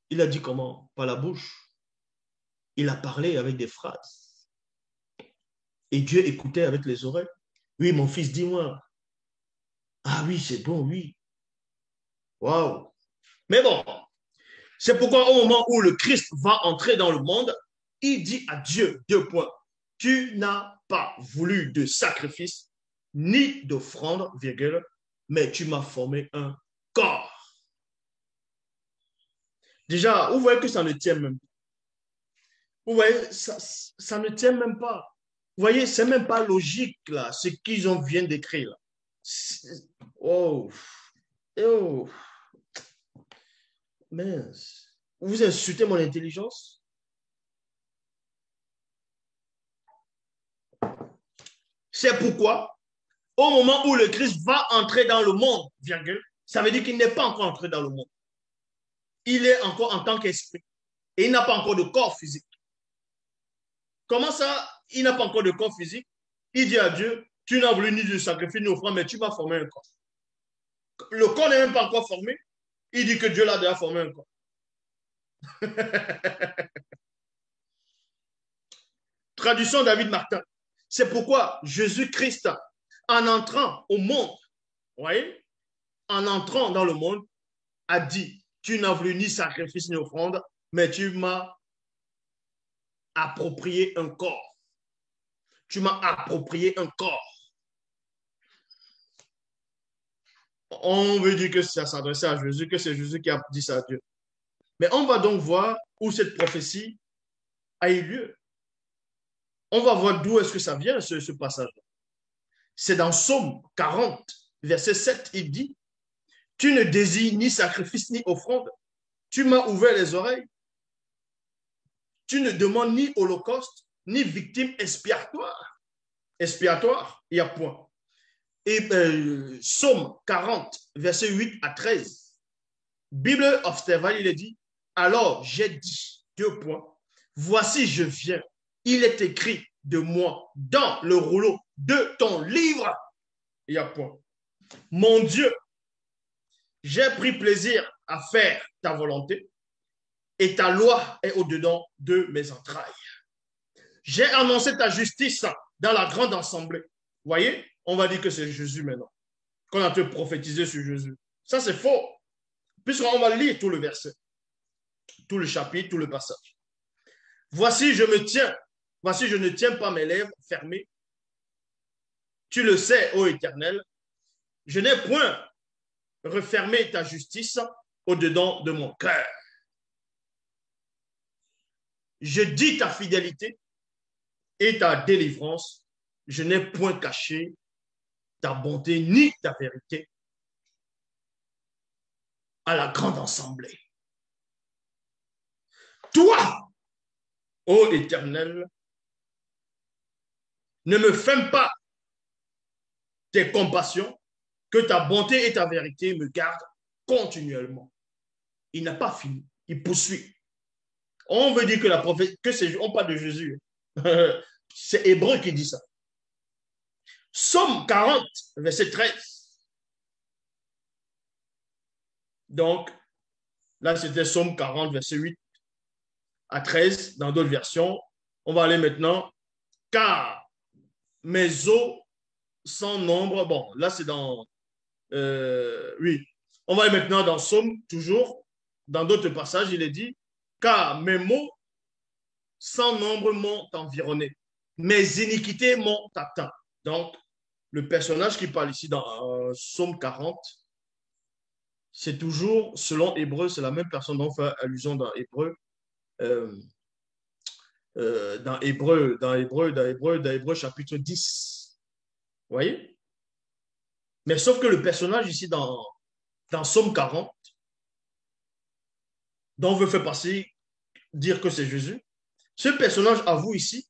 il a dit comment? Par la bouche. Il a parlé avec des phrases. Et Dieu écoutait avec les oreilles. Oui, mon fils, dis-moi. Ah oui, c'est bon, oui. Waouh. Mais bon, c'est pourquoi au moment où le Christ va entrer dans le monde, il dit à Dieu, deux points, tu n'as pas voulu de sacrifice, ni d'offrande, virgule, mais tu m'as formé un corps. Déjà, vous voyez que ça ne tient même pas. Vous voyez, ça ne tient même pas. Vous voyez, c'est même pas logique, là, ce qu'ils viennent d'écrire, là. Oh, oh, mince. Vous insultez mon intelligence? C'est pourquoi, au moment où le Christ va entrer dans le monde, virgule, ça veut dire qu'il n'est pas encore entré dans le monde. Il est encore en tant qu'esprit. Et il n'a pas encore de corps physique. Comment ça, il n'a pas encore de corps physique? Il dit à Dieu, tu n'as voulu ni de sacrifice ni offrande, mais tu m'as formé un corps. Le corps n'est même pas encore formé. Il dit que Dieu l'a déjà formé un corps. Traduction David Martin. C'est pourquoi Jésus-Christ, en entrant au monde, vous voyez, en entrant dans le monde, a dit, tu n'as voulu ni sacrifice ni offrande, mais tu m'as approprié un corps. Tu m'as approprié un corps. On veut dire que ça s'adressait à Jésus, que c'est Jésus qui a dit ça à Dieu. Mais on va donc voir où cette prophétie a eu lieu. On va voir d'où est-ce que ça vient, ce passage. C'est dans Psaume 40, verset 7, il dit, tu ne désires ni sacrifice ni offrande, tu m'as ouvert les oreilles, tu ne demandes ni holocauste, ni victime expiatoire. Expiatoire, il y a point. Et Psaume 40, verset 8 à 13, Bible Observer, il est dit, alors j'ai dit, deux points, voici je viens, il est écrit de moi dans le rouleau de ton livre, il y a point. Mon Dieu, j'ai pris plaisir à faire ta volonté et ta loi est au-dedans de mes entrailles. J'ai annoncé ta justice dans la grande assemblée. Vous voyez, on va dire que c'est Jésus maintenant, qu'on a te prophétisé sur Jésus. Ça, c'est faux, puisqu'on va lire tout le verset, tout le chapitre, tout le passage. Voici, je me tiens. Voici, je ne tiens pas mes lèvres fermées. Tu le sais, ô Éternel, je n'ai point refermé ta justice au-dedans de mon cœur. Je dis ta fidélité et ta délivrance. Je n'ai point caché ta bonté ni ta vérité à la grande assemblée. Toi, ô Éternel, ne me ferme pas tes compassions, que ta bonté et ta vérité me gardent continuellement. Il n'a pas fini, il poursuit. On veut dire que la prophétie, que c'est, on parle de Jésus. C'est Hébreu qui dit ça. Psaume 40, verset 13. Donc, là, c'était Psaume 40, verset 8 à 13, dans d'autres versions. On va aller maintenant. Car mes os sans nombre, bon, là, c'est dans... oui, on va aller maintenant dans Psaume, toujours. Dans d'autres passages, il est dit, car mes maux sans nombre m'ont environné. Mes iniquités m'ont atteint. Donc, le personnage qui parle ici dans Psaume 40, c'est toujours, selon Hébreu, c'est la même personne dont on fait allusion dans Hébreu. Dans Hébreu chapitre 10. Vous voyez? Mais sauf que le personnage ici dans Psaume 40, dont on veut faire passer, dire que c'est Jésus, ce personnage avoue ici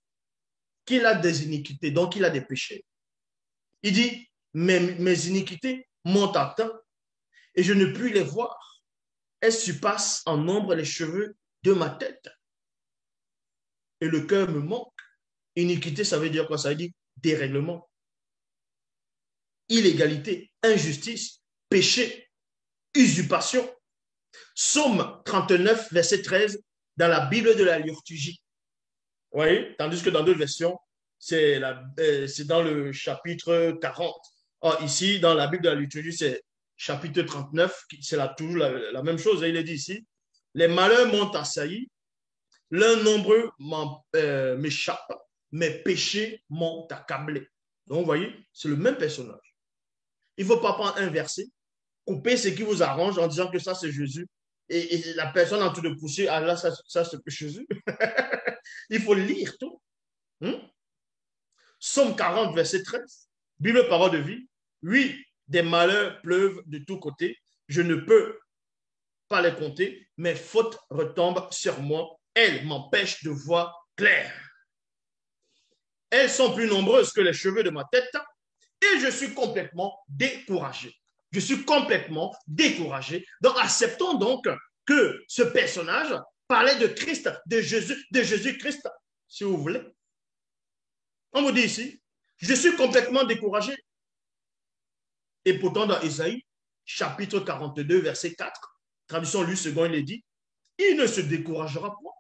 qu'il a des iniquités, donc il a des péchés. Il dit, mes iniquités m'ont atteint et je ne puis les voir. Elles surpassent en nombre les cheveux de ma tête. Et le cœur me manque. Iniquité, ça veut dire quoi? Ça veut dire dérèglement. illégalité, injustice, péché, usurpation. Psaume 39, verset 13, dans la Bible de la liturgie. Vous voyez? Tandis que dans d'autres versions, c'est dans le chapitre 40. Or, ici, dans la Bible de la liturgie, c'est chapitre 39, c'est toujours la même chose. Il est dit ici, les malheurs m'ont assailli, l'un nombreux m'échappe, mes péchés m'ont accablé. Donc, vous voyez, c'est le même personnage. Il ne faut pas prendre un verset, couper ce qui vous arrange en disant que ça, c'est Jésus. Et la personne en train de pousser, ah là, ça c'est Jésus. Il faut lire tout. Somme 40, verset 13. Bible, parole de vie. Oui, des malheurs pleuvent de tous côtés. Je ne peux pas les compter. Mes fautes retombent sur moi. Elles m'empêchent de voir clair. Elles sont plus nombreuses que les cheveux de ma tête et je suis complètement découragé. Je suis complètement découragé. Donc, acceptons donc que ce personnage parlait de Christ, de Jésus-Christ, si vous voulez. On vous dit ici, je suis complètement découragé. Et pourtant, dans Ésaïe, chapitre 42, verset 4, traduction Louis II, il est dit, il ne se découragera point.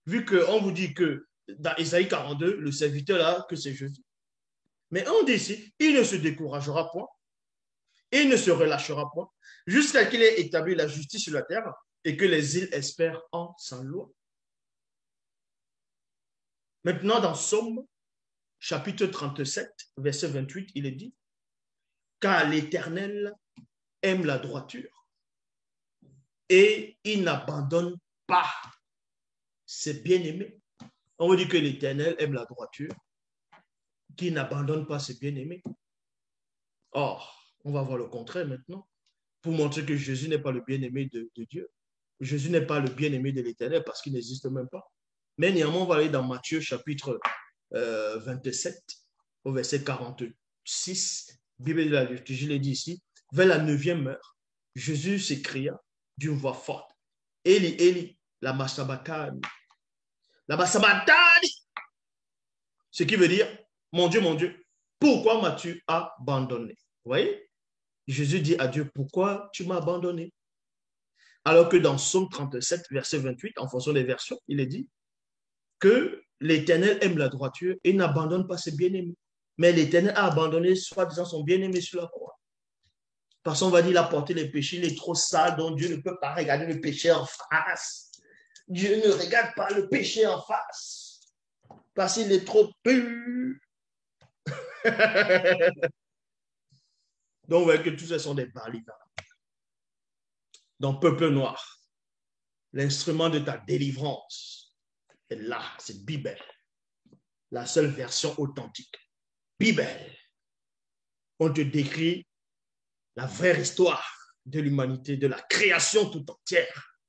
Vu qu'on vous dit que dans Ésaïe 42, le serviteur là, que c'est Jésus. Mais on dit ici, il ne se découragera point, il ne se relâchera point, jusqu'à qu'il ait établi la justice sur la terre et que les îles espèrent en sa loi. Maintenant, dans Somme, chapitre 37, verset 28, il est dit, car l'Éternel aime la droiture et il n'abandonne pas ses bien-aimés. On veut dire que l'Éternel aime la droiture, qui n'abandonne pas ses bien-aimés. Or, on va voir le contraire maintenant, pour montrer que Jésus n'est pas le bien-aimé de Dieu. Jésus n'est pas le bien-aimé de l'Éternel parce qu'il n'existe même pas. Mais néanmoins, on va aller dans Matthieu chapitre 27, au verset 46. Bible de la liturgie, je l'ai dit ici, vers la 9e heure, Jésus s'écria d'une voix forte, Eli, Eli, lama sabachthani. Lama sabachthani. Ce qui veut dire, mon Dieu, pourquoi m'as-tu abandonné? Vous voyez? Jésus dit à Dieu, pourquoi tu m'as abandonné? Alors que dans Psaume 37, verset 28, en fonction des versions, il est dit que l'Éternel aime la droiture et n'abandonne pas ses bien-aimés. Mais l'Éternel a abandonné, soi-disant, son bien-aimé sur la croix. Parce qu'on va dire, il a porté les péchés, il est trop sale, donc Dieu ne peut pas regarder le péché en face. Dieu ne regarde pas le péché en face. Parce qu'il est trop pur. Donc, vous voyez que tous ces sont des balivernes. Donc, peuple noir, l'instrument de ta délivrance est là, c'est Bible. La seule version authentique. Bible. On te décrit la vraie histoire de l'humanité, de la création tout entière.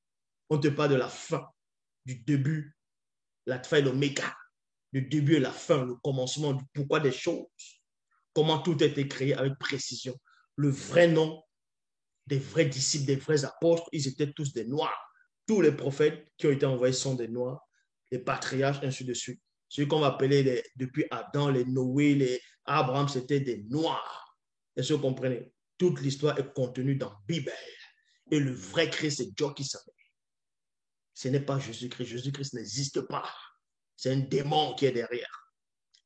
On te parle de la fin, du début, la fin et l'oméga, le début et la fin, le commencement, du pourquoi des choses, comment tout a été créé avec précision. Le vrai nom des vrais disciples, des vrais apôtres, ils étaient tous des noirs. Tous les prophètes qui ont été envoyés sont des noirs, les patriarches, ainsi de suite. Ceux qu'on va appeler depuis Adam, les Noé, les Abraham, c'était des noirs. Est-ce que vous comprenez? Toute l'histoire est contenue dans la Bible. Et le vrai Christ, c'est Dieu qui s'appelle. Ce n'est pas Jésus-Christ. Jésus-Christ n'existe pas. C'est un démon qui est derrière.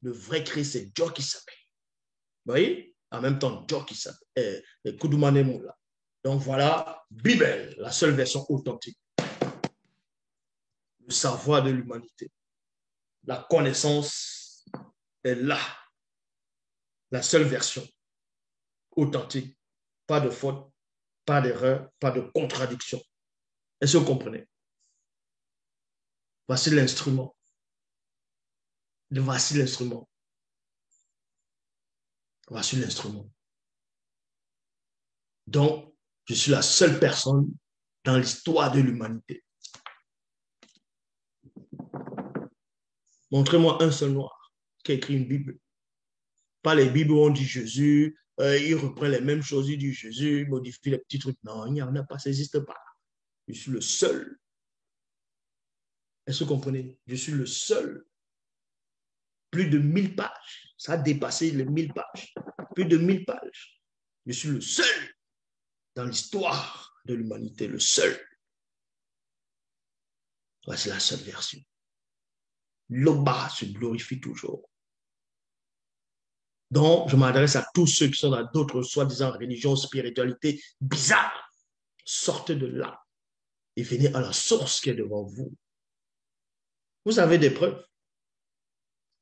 Le vrai Christ, c'est Dieu qui s'appelle. Vous voyez? En même temps, Dieu qui s'appelle. Koudumanemoula. Donc voilà, Bible, la seule version authentique. Le savoir de l'humanité. La connaissance est là. La seule version authentique. Pas de faute, pas d'erreur, pas de contradiction. Est-ce que vous comprenez? Voici l'instrument. Voici l'instrument. Voici l'instrument. Donc, je suis la seule personne dans l'histoire de l'humanité. Montrez-moi un seul noir qui a écrit une Bible. Pas les Bibles où on dit Jésus, il reprend les mêmes choses, il dit Jésus, il modifie les petits trucs. Non, il n'y en a pas, ça n'existe pas. Je suis le seul. Est-ce que vous comprenez? Je suis le seul. Plus de 1000 pages. Ça a dépassé les 1000 pages. Plus de 1000 pages. Je suis le seul dans l'histoire de l'humanité, le seul. Ouais, c'est la seule version. L'Oba se glorifie toujours. Donc, je m'adresse à tous ceux qui sont dans d'autres soi-disant religions, spiritualités bizarres. Sortez de là et venez à la source qui est devant vous. Vous avez des preuves.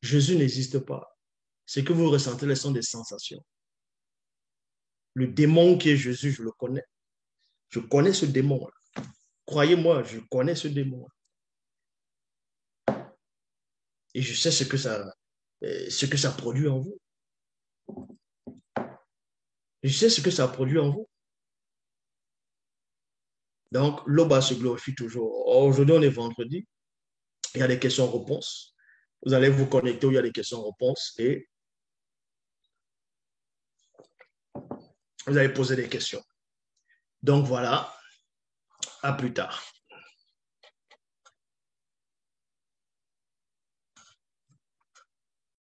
Jésus n'existe pas. Ce que vous ressentez, ce sont des sensations. Le démon qui est Jésus, je le connais. Je connais ce démon-là. Croyez-moi, je connais ce démon. Et je sais ce que ça produit en vous. Je sais ce que ça produit en vous. Donc, l'Oba se glorifie toujours. Aujourd'hui, on est vendredi. Il y a des questions-réponses. Vous allez vous connecter où il y a des questions-réponses et vous allez poser des questions. Donc, voilà. À plus tard.